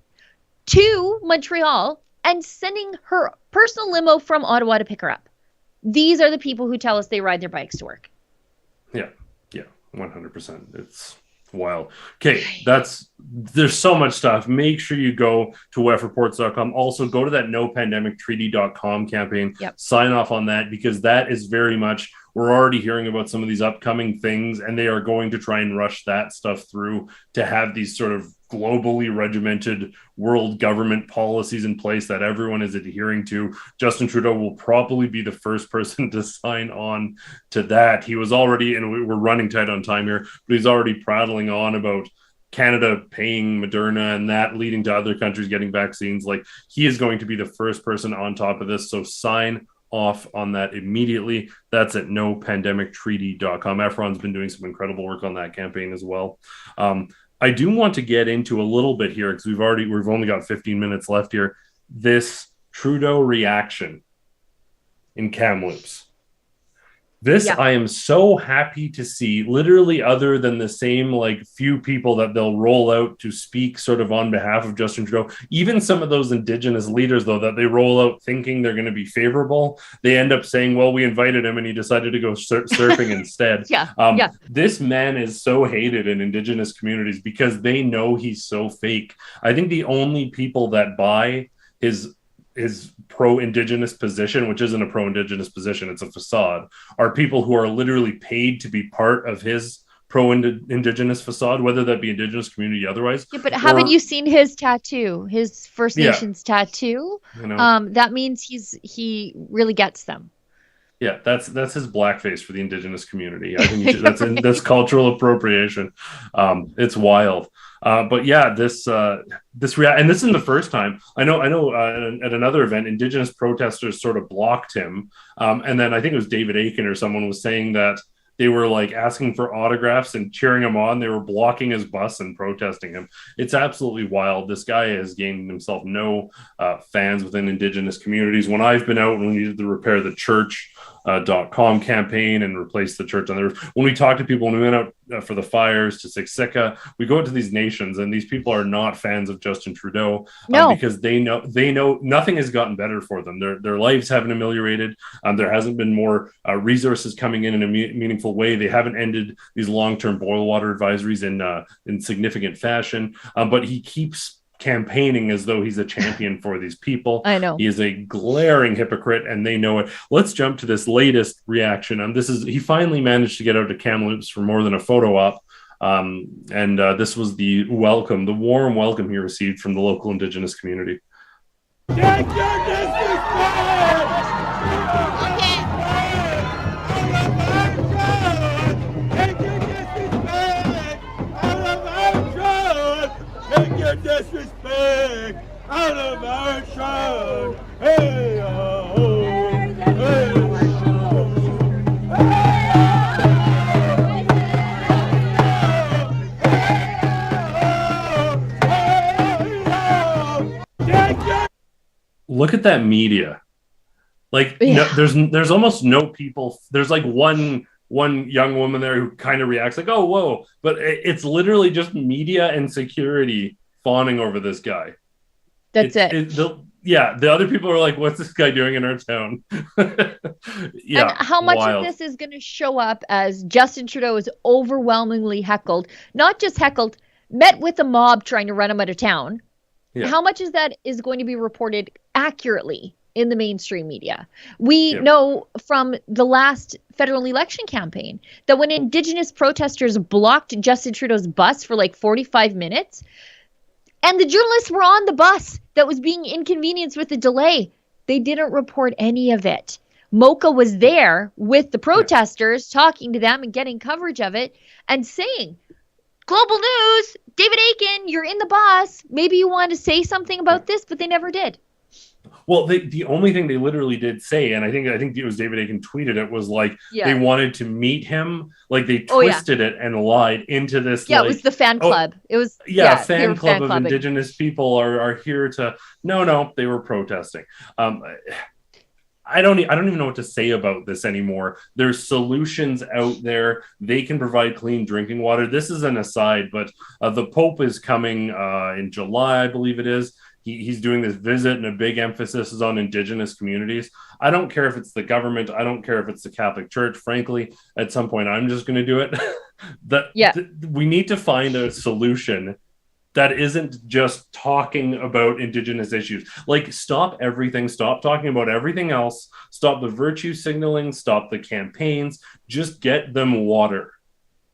to Montreal and sending her personal limo from Ottawa to pick her up. These are the people who tell us they ride their bikes to work. Yeah, 100%. It's wild. Okay, there's so much stuff. Make sure you go to wefreports.com. Also, go to that nopandemictreaty.com campaign. Sign off on that, because that is very much, we're already hearing about some of these upcoming things, and they are going to try and rush that stuff through to have these sort of globally regimented world government policies in place that everyone is adhering to. Justin Trudeau will probably be the first person to sign on to that. He was already, and we're running tight on time here, but he's already prattling on about Canada paying Moderna and that leading to other countries getting vaccines. Like, he is going to be the first person on top of this. So sign off on that immediately. That's at nopandemictreaty.com. Efron's been doing some incredible work on that campaign as well. I do want to get into a little bit here, because we've only got 15 minutes left here. This Trudeau reaction in Kamloops. I am so happy to see, literally, other than the same like few people that they'll roll out to speak sort of on behalf of Justin Trudeau, even some of those Indigenous leaders, though, that they roll out thinking they're going to be favorable, they end up saying, well, we invited him and he decided to go surfing instead. This man is so hated in Indigenous communities because they know he's so fake. I think the only people that buy his pro-Indigenous position, which isn't a pro-Indigenous position, it's a facade, are people who are literally paid to be part of his pro-Indigenous facade, whether that be Indigenous community otherwise. Yeah, but haven't you seen his tattoo, his First Nations tattoo? That means he really gets them. Yeah, that's his blackface for the Indigenous community. I think that's cultural appropriation. It's wild. But yeah, this and this isn't the first time. I know at another event, Indigenous protesters sort of blocked him, and then I think it was David Aiken or someone was saying that They were like asking for autographs and cheering him on. They were blocking his bus and protesting him. It's absolutely wild. This guy has gained himself no fans within Indigenous communities. When I've been out, when we needed to repair the church.com campaign and replace the church on the roof, when we talk to people, when we went out for the fires to Siksika, we go to these nations, and these people are not fans of Justin Trudeau because they know nothing has gotten better for them. Their lives haven't ameliorated. There hasn't been more resources coming in a meaningful way. They haven't ended these long-term boil water advisories in significant fashion. But he keeps campaigning as though he's a champion for these people. I know. He is a glaring hypocrite, and they know it. Let's jump to this latest reaction. He finally managed to get out to Kamloops for more than a photo op. This was the warm welcome he received from the local Indigenous community. Take your disrespect! Take your disrespect out of our shore! Hey, oh, hey, Look at that media. Like, there's almost no people. There's like one young woman there who kind of reacts like, oh, whoa. But it's literally just media and security fawning over this guy. That's it. The other people are like, what's this guy doing in our town? And how much of this is going to show up as Justin Trudeau is overwhelmingly heckled, not just heckled, met with a mob trying to run him out of town. Yeah. How much of that is going to be reported accurately in the mainstream media? We know from the last federal election campaign that when Indigenous protesters blocked Justin Trudeau's bus for like 45 minutes, and the journalists were on the bus that was being inconvenienced with the delay, they didn't report any of it. Mocha was there with the protesters, talking to them and getting coverage of it and saying, global news, David Akin, you're in the bus. Maybe you want to say something about this, but they never did. Well, the only thing they literally did say, and I think it was David Akin tweeted it, was like they wanted to meet him. Like they twisted it and lied into this. Yeah, it was the fan club. It was fan club of Indigenous people are here to. No, they were protesting. I don't even know what to say about this anymore. There's solutions out there. They can provide clean drinking water. This is an aside, but the Pope is coming in July, I believe it is. He's doing this visit, and a big emphasis is on Indigenous communities. I don't care if it's the government. I don't care if it's the Catholic Church. Frankly, at some point, I'm just going to do it. We need to find a solution that isn't just talking about Indigenous issues. Like, stop everything. Stop talking about everything else. Stop the virtue signaling. Stop the campaigns. Just get them water.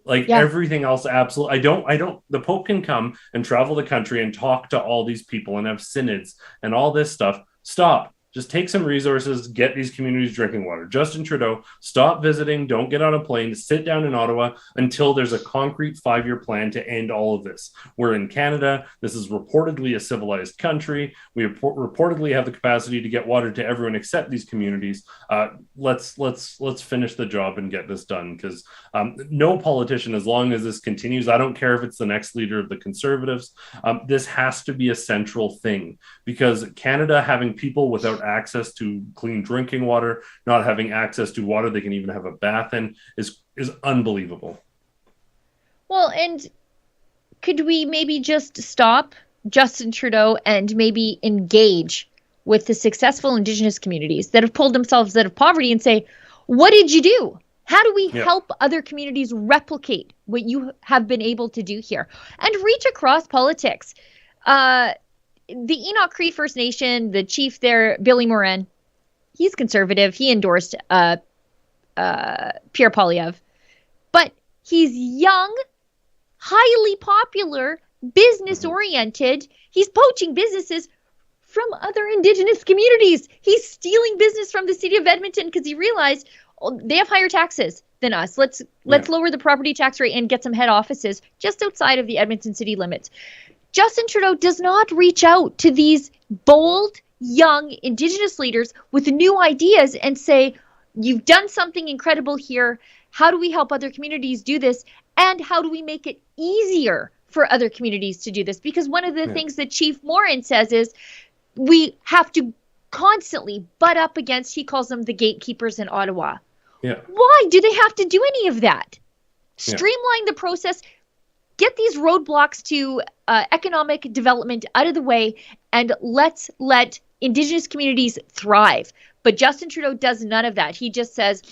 Everything else, absolutely. The Pope can come and travel the country and talk to all these people and have synods and all this stuff. Stop. Just take some resources, get these communities drinking water. Justin Trudeau, stop visiting, don't get on a plane, sit down in Ottawa until there's a concrete 5-year plan to end all of this. We're in Canada. This is reportedly a civilized country. We reportedly have the capacity to get water to everyone except these communities. Let's finish the job and get this done, because no politician, as long as this continues, I don't care if it's the next leader of the Conservatives, this has to be a central thing, because Canada having people without access to clean drinking water, not having access to water they can even have a bath in, is unbelievable. Well, and could we maybe just stop Justin Trudeau and maybe engage with the successful Indigenous communities that have pulled themselves out of poverty and say, what did you do? How do we help other communities replicate what you have been able to do here? And reach across politics. The Enoch Cree First Nation, the chief there, Billy Morin, he's conservative. He endorsed Pierre Poilievre. But he's young, highly popular, business-oriented. He's poaching businesses from other Indigenous communities. He's stealing business from the city of Edmonton because he realized they have higher taxes than us. Let's lower the property tax rate and get some head offices just outside of the Edmonton city limits. Justin Trudeau does not reach out to these bold, young Indigenous leaders with new ideas and say, you've done something incredible here. how do we help other communities do this? And how do we make it easier for other communities to do this? Because one of the things that Chief Morin says is we have to constantly butt up against, he calls them the gatekeepers in Ottawa. Yeah. Why do they have to do any of that? Streamline the process, get these roadblocks to economic development out of the way, and let's let Indigenous communities thrive. But Justin Trudeau does none of that. He just says,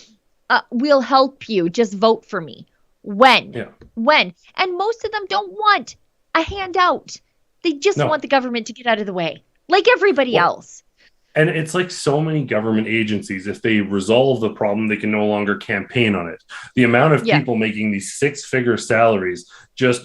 we'll help you, just vote for me. When? Yeah. When? And most of them don't want a handout. They just want the government to get out of the way, like everybody else. And it's like so many government agencies, if they resolve the problem, they can no longer campaign on it. The amount of people making these 6-figure salaries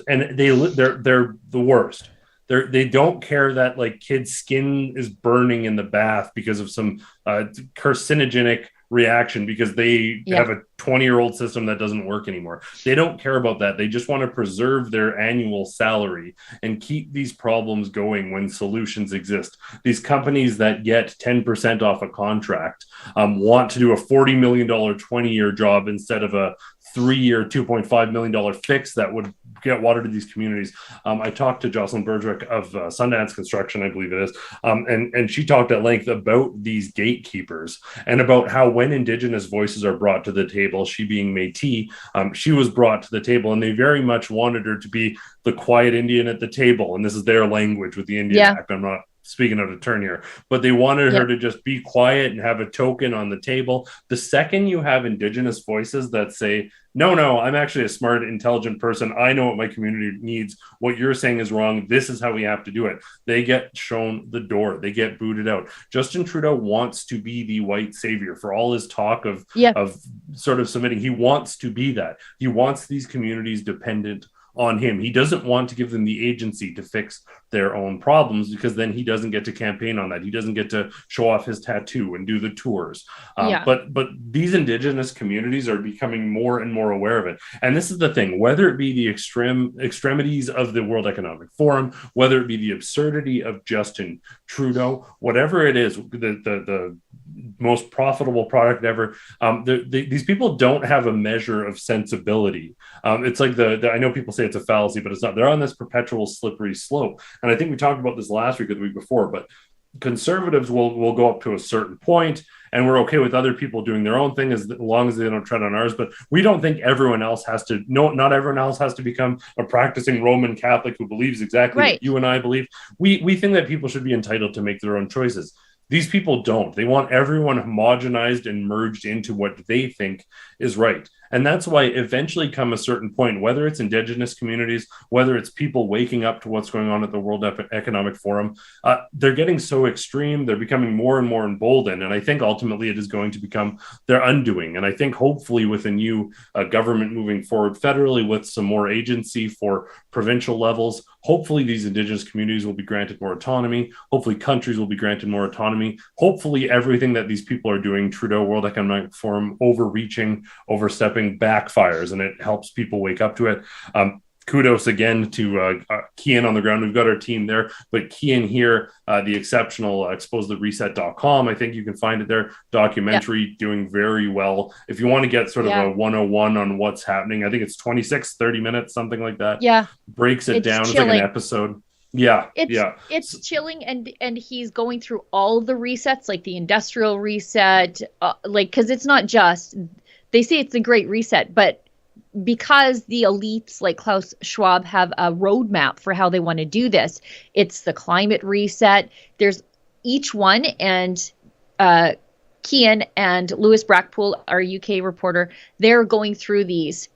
and they're the worst. They don't care that like kids' skin is burning in the bath because of some carcinogenic reaction because they have a 20-year-old system that doesn't work anymore. They don't care about that. They just want to preserve their annual salary and keep these problems going when solutions exist. These companies that get 10% off a contract want to do a $40 million 20-year job instead of a 3-year $2.5 million fix that would get water to these communities. I talked to Jocelyn Bergwick of Sundance Construction, I believe it is, and she talked at length about these gatekeepers and about how when Indigenous voices are brought to the table, she being Métis, she was brought to the table, and they very much wanted her to be the quiet Indian at the table, and this is their language with the Indian Act. I'm not speaking out of turn here, but they wanted her to just be quiet and have a token on the table. The second you have Indigenous voices that say, no, I'm actually a smart, intelligent person. I know what my community needs. What you're saying is wrong. This is how we have to do it. They get shown the door. They get booted out. Justin Trudeau wants to be the white savior for all his talk of sort of submitting. He wants to be that. He wants these communities dependent on him. He doesn't want to give them the agency to fix their own problems because then he doesn't get to campaign on that. He doesn't get to show off his tattoo and do the tours. But these Indigenous communities are becoming more and more aware of it. And this is the thing, whether it be the extremities of the World Economic Forum, whether it be the absurdity of Justin Trudeau, whatever it is, the most profitable product ever, these people don't have a measure of sensibility. It's like I know people say it's a fallacy, but it's not. They're on this perpetual slippery slope. And I think we talked about this last week or the week before, but conservatives will go up to a certain point, and we're okay with other people doing their own thing as long as they don't tread on ours. But we don't think everyone else has to, not everyone else has to become a practicing Roman Catholic who believes exactly what you and I believe. We think that people should be entitled to make their own choices. These people don't. They want everyone homogenized and merged into what they think is right. And that's why eventually come a certain point, whether it's Indigenous communities, whether it's people waking up to what's going on at the World Economic Forum, they're getting so extreme, they're becoming more and more emboldened. And I think ultimately it is going to become their undoing. And I think hopefully with a new government moving forward federally with some more agency for provincial levels, hopefully these Indigenous communities will be granted more autonomy. Hopefully countries will be granted more autonomy. Hopefully everything that these people are doing, Trudeau, World Economic Forum, overreaching, overstepping, backfires, and it helps people wake up to it. Kudos again to Kian on the ground. We've got our team there, but Kian here, the exceptional exposethereset.com. I think you can find it there. Documentary doing very well. If you want to get sort of a 101 on what's happening, I think it's 30 minutes, something like that. Yeah. Breaks it down. It's like an episode. It's chilling, and he's going through all the resets, like the industrial reset, because it's not just, they say it's a great reset, but because the elites like Klaus Schwab have a roadmap for how they want to do this, it's the climate reset. There's each one, and Kian and Lewis Brackpool, our UK reporter, they're going through these,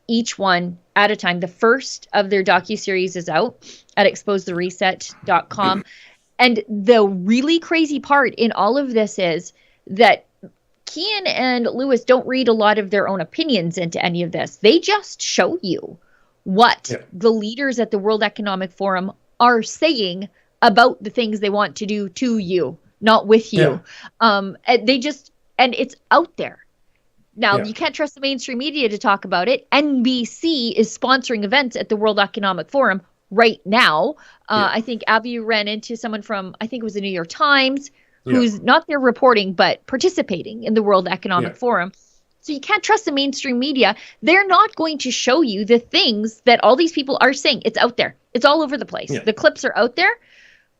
each one at a time. The first of their docuseries is out at exposethereset.com. And the really crazy part in all of this is that Kian and Lewis don't read a lot of their own opinions into any of this. They just show you what the leaders at the World Economic Forum are saying about the things they want to do to you, not with you. And it's out there. Now, you can't trust the mainstream media to talk about it. NBC is sponsoring events at the World Economic Forum right now. I think Abby ran into someone from, I think it was the New York Times, who's not there reporting, but participating in the World Economic Forum. So you can't trust the mainstream media. They're not going to show you the things that all these people are saying. It's out there. It's all over the place. The clips are out there.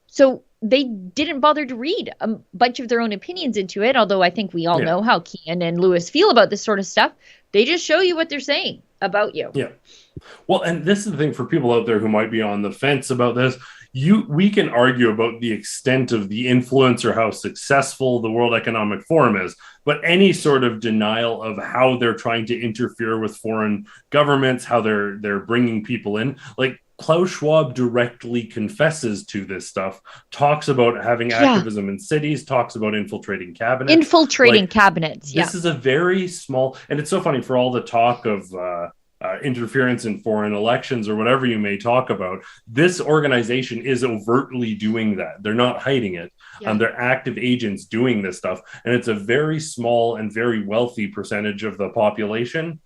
So they didn't bother to read a bunch of their own opinions into it, although I think we all know how Kian and Lewis feel about this sort of stuff. They just show you what they're saying about you. Yeah. Well, and this is the thing for people out there who might be on the fence about this. We can argue about the extent of the influence or how successful the World Economic Forum is, but any sort of denial of how they're trying to interfere with foreign governments, how they're bringing people in, like Klaus Schwab directly confesses to this stuff, talks about having activism in cities, talks about infiltrating cabinets. Cabinets. This is a very small, and it's so funny for all the talk of interference in foreign elections or whatever you may talk about. This organization is overtly doing that. They're not hiding it. They're active agents doing this stuff. And it's a very small and very wealthy percentage of the population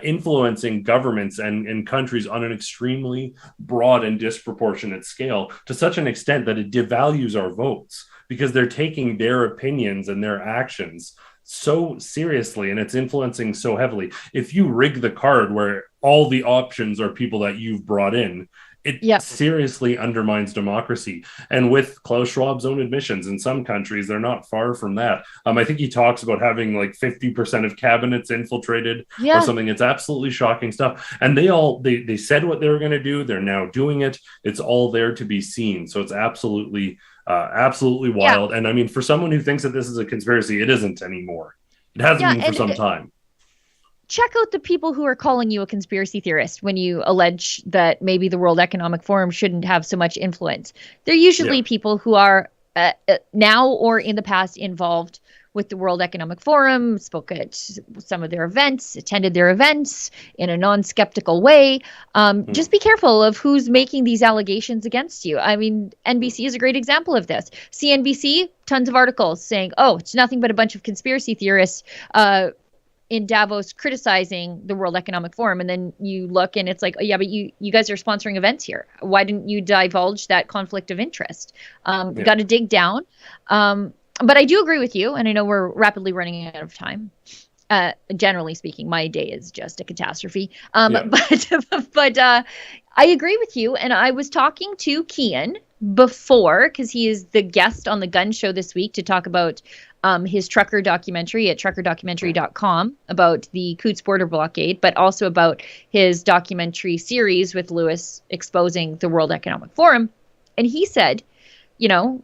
influencing governments and countries on an extremely broad and disproportionate scale to such an extent that it devalues our votes because they're taking their opinions and their actions so seriously, and it's influencing so heavily. If you rig the card where all the options are people that you've brought in, it seriously undermines democracy. And with Klaus Schwab's own admissions, in some countries, they're not far from that. I think he talks about having like 50% of cabinets infiltrated or something. It's absolutely shocking stuff. And they said what they were going to do. They're now doing it. It's all there to be seen. So it's absolutely wild. And I mean, for someone who thinks that this is a conspiracy, it isn't anymore. It hasn't been for some time. Check out the people who are calling you a conspiracy theorist when you allege that maybe the World Economic Forum shouldn't have so much influence. They're usually people who are now or in the past involved with the World Economic Forum, spoke at some of their events, attended their events in a non-skeptical way. Just be careful of who's making these allegations against you. I mean, NBC is a great example of this. CNBC, tons of articles saying, oh, it's nothing but a bunch of conspiracy theorists in Davos criticizing the World Economic Forum. And then you look and it's like, oh, yeah, but you guys are sponsoring events here. Why didn't you divulge that conflict of interest? Got to dig down. But I do agree with you, and I know we're rapidly running out of time. Generally speaking, my day is just a catastrophe. But I agree with you, and I was talking to Kian before, because he is the guest on the Gun Show this week to talk about his trucker documentary at truckerdocumentary.com about the Coots border blockade, but also about his documentary series with Lewis exposing the World Economic Forum. And he said, you know,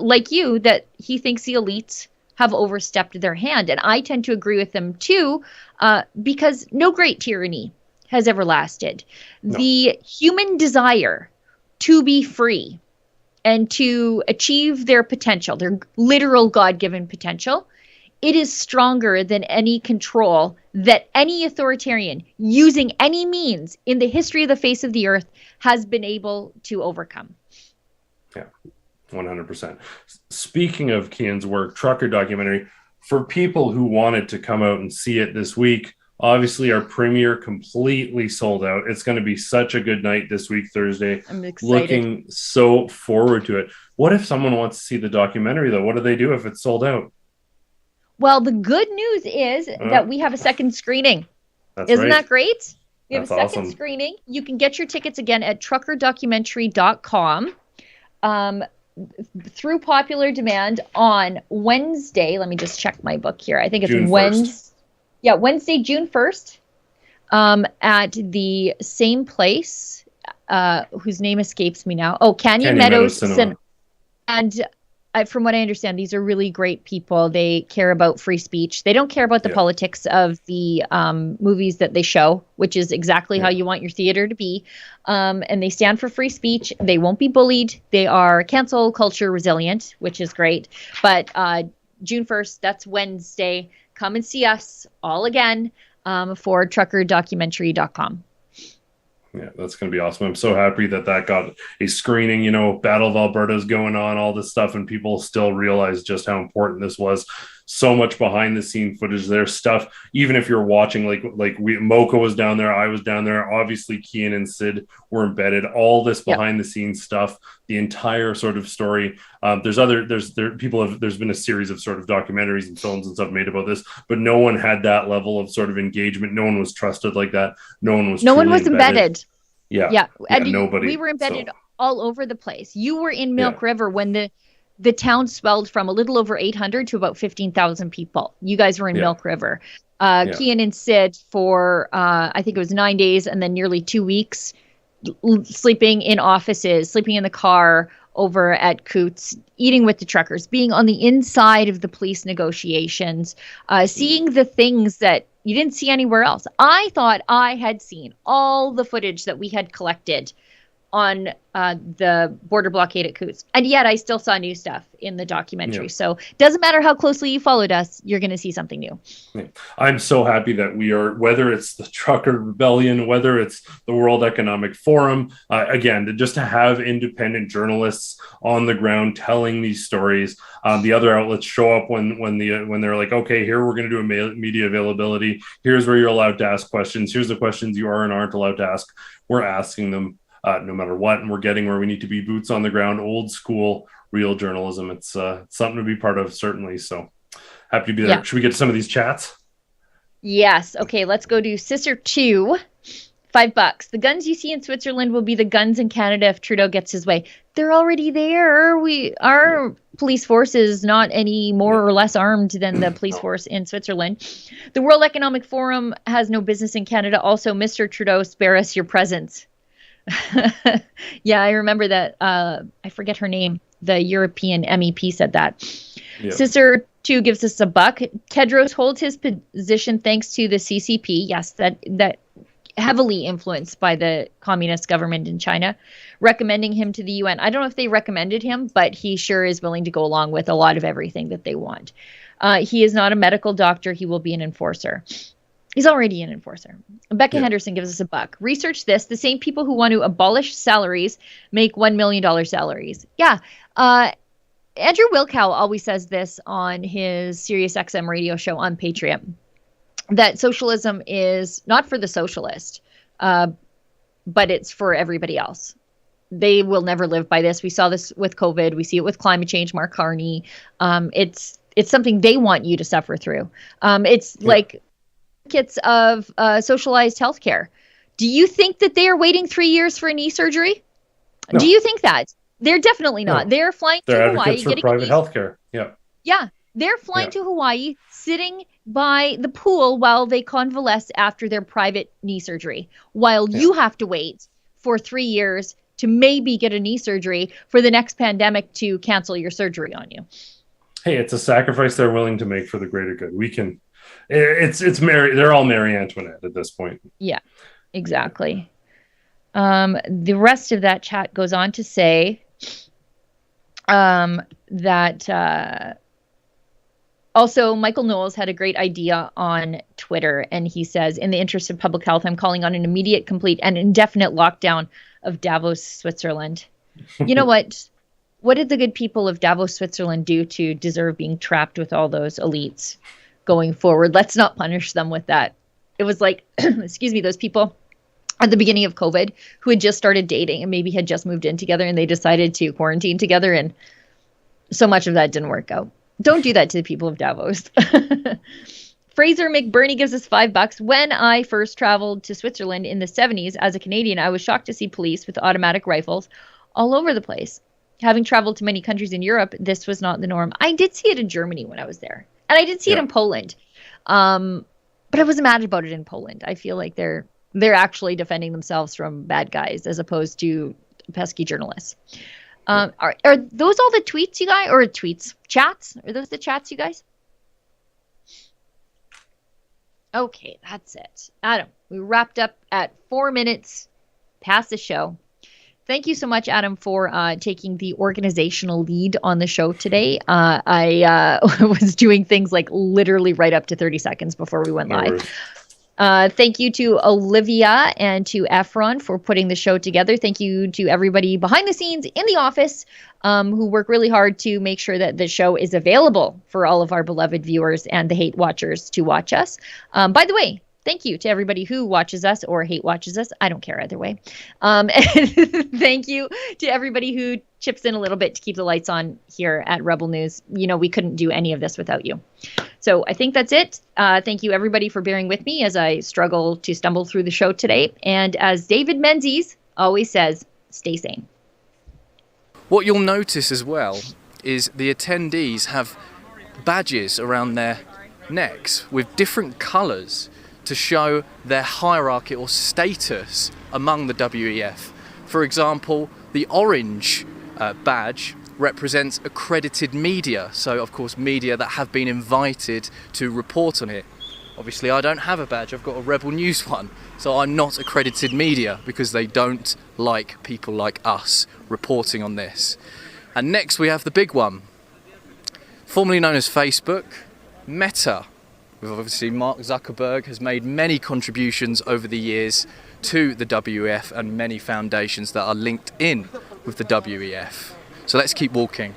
like you, that he thinks the elites have overstepped their hand. And I tend to agree with them too, because no great tyranny has ever lasted. No. The human desire to be free and to achieve their potential, their literal God-given potential, it is stronger than any control that any authoritarian using any means in the history of the face of the earth has been able to overcome. Yeah. 100%. Speaking of Kian's work, Trucker Documentary, for people who wanted to come out and see it this week, obviously our premiere completely sold out. It's going to be such a good night this week, Thursday. I'm excited. Looking so forward to it. What if someone wants to see the documentary, though? What do they do if it's sold out? Well, the good news is that we have a second screening. Isn't that great? We have a second screening. You can get your tickets again at truckerdocumentary.com. Through popular demand on Wednesday. Let me just check my book here. I think it's Wednesday. Yeah, Wednesday, June 1st, at the same place, whose name escapes me now. Oh, Canyon Meadows Cinema. And from what I understand, these are really great people. They care about free speech. They don't care about the politics of the movies that they show, which is exactly how you want your theater to be. And they stand for free speech. They won't be bullied. They are cancel culture resilient, which is great. But June 1st, that's Wednesday. Come and see us all again for truckerdocumentary.com. Yeah, that's going to be awesome. I'm so happy that got a screening. You know, Battle of Alberta is going on, all this stuff, and people still realize just how important this was. so much behind the scene footage there, stuff. Even if you're watching, Mocha was down there, I was down there. Obviously, Kian and Sid were embedded. All this behind the scenes stuff, the entire sort of story. There's been a series of sort of documentaries and films and stuff made about this, but no one had that level of sort of engagement. No one was trusted like that. No one was embedded. Yeah. And nobody. We were embedded all over the place. You were in Milk River when the town swelled from a little over 800 to about 15,000 people. You guys were in Milk River. Kian and Sid for, I think it was 9 days and then nearly 2 weeks, sleeping in offices, sleeping in the car over at Coots, eating with the truckers, being on the inside of the police negotiations, seeing the things that you didn't see anywhere else. I thought I had seen all the footage that we had collected on the border blockade at Coots. And yet I still saw new stuff in the documentary. Yeah. So doesn't matter how closely you followed us, you're going to see something new. Yeah. I'm so happy that we are, whether it's the Trucker Rebellion, whether it's the World Economic Forum, again, just to have independent journalists on the ground telling these stories. The other outlets show up when they're like, okay, here we're going to do a media availability. Here's where you're allowed to ask questions. Here's the questions you are and aren't allowed to ask. We're asking them. No matter what, and we're getting where we need to be, boots on the ground, old school, real journalism. It's something to be part of, certainly. So happy to be there. Should we get to some of these chats? Yes. Okay, let's go to Sister 2. $5. The guns you see in Switzerland will be the guns in Canada if Trudeau gets his way. They're already there. Our police force is not any more or less armed than the police force in Switzerland. The World Economic Forum has no business in Canada. Also, Mr. Trudeau, spare us your presence. Yeah, I remember that. I forget her name. The European MEP said that. Yep. Sister 2 gives us $1. Tedros holds his position thanks to the CCP. Yes, that heavily influenced by the communist government in China, recommending him to the UN. I don't know if they recommended him, but he sure is willing to go along with a lot of everything that they want. He is not a medical doctor. He will be an enforcer. He's already an enforcer. Becca Henderson gives us $1. Research this. The same people who want to abolish salaries make $1 million salaries. Yeah. Andrew Wilkow always says this on his SiriusXM radio show on Patriot, that socialism is not for the socialist, but it's for everybody else. They will never live by this. We saw this with COVID. We see it with climate change, Mark Carney. It's something they want you to suffer through. It's like kits of socialized healthcare. Do you think that they are waiting 3 years for a knee surgery? No. Do you think that? They're definitely not. No. They're flying to Hawaii. For private healthcare. Yeah. Yeah. They're flying to Hawaii, sitting by the pool while they convalesce after their private knee surgery, while you have to wait for 3 years to maybe get a knee surgery for the next pandemic to cancel your surgery on you. Hey, it's a sacrifice they're willing to make for the greater good. We can. It's Mary. They're all Marie Antoinette at this point. Yeah, exactly. The rest of that chat goes on to say that also Michael Knowles had a great idea on Twitter, and he says, in the interest of public health, I'm calling on an immediate, complete, and indefinite lockdown of Davos, Switzerland. You know what? What did the good people of Davos, Switzerland do to deserve being trapped with all those elites going forward? Let's not punish them with that. It was like, excuse me, those people at the beginning of COVID who had just started dating and maybe had just moved in together and they decided to quarantine together, and so much of that didn't work out. Don't do that to the people of Davos. Fraser McBurney gives us $5. When I first traveled to Switzerland in the 70s as a Canadian, I was shocked to see police with automatic rifles all over the place. Having traveled to many countries in Europe, this was not the norm. I did see it in Germany when I was there. And I did see it in Poland. But I wasn't mad about it in Poland. I feel like they're actually defending themselves from bad guys as opposed to pesky journalists. Are those all the tweets you guys, or chats? Are those the chats, you guys? Okay, that's it. Adam, we wrapped up at 4 minutes past the show. Thank you so much, Adam, for taking the organizational lead on the show today. I was doing things like literally right up to 30 seconds before we went live. Thank you to Olivia and to Efron for putting the show together. Thank you to everybody behind the scenes in the office who work really hard to make sure that the show is available for all of our beloved viewers and the hate watchers to watch us. By the way, thank you to everybody who watches us or hate watches us. I don't care either way. And thank you to everybody who chips in a little bit to keep the lights on here at Rebel News. You know, we couldn't do any of this without you. So I think that's it. Thank you, everybody, for bearing with me as I struggle to stumble through the show today. And as David Menzies always says, stay sane. What you'll notice as well is the attendees have badges around their necks with different colours to show their hierarchy or status among the WEF. For example, the orange badge represents accredited media, so of course media that have been invited to report on it. Obviously I don't have a badge, I've got a Rebel News one, so I'm not accredited media because they don't like people like us reporting on this. And next we have the big one, formerly known as Facebook, Meta. Obviously Mark Zuckerberg has made many contributions over the years to the WEF and many foundations that are linked in with the WEF. So let's keep walking.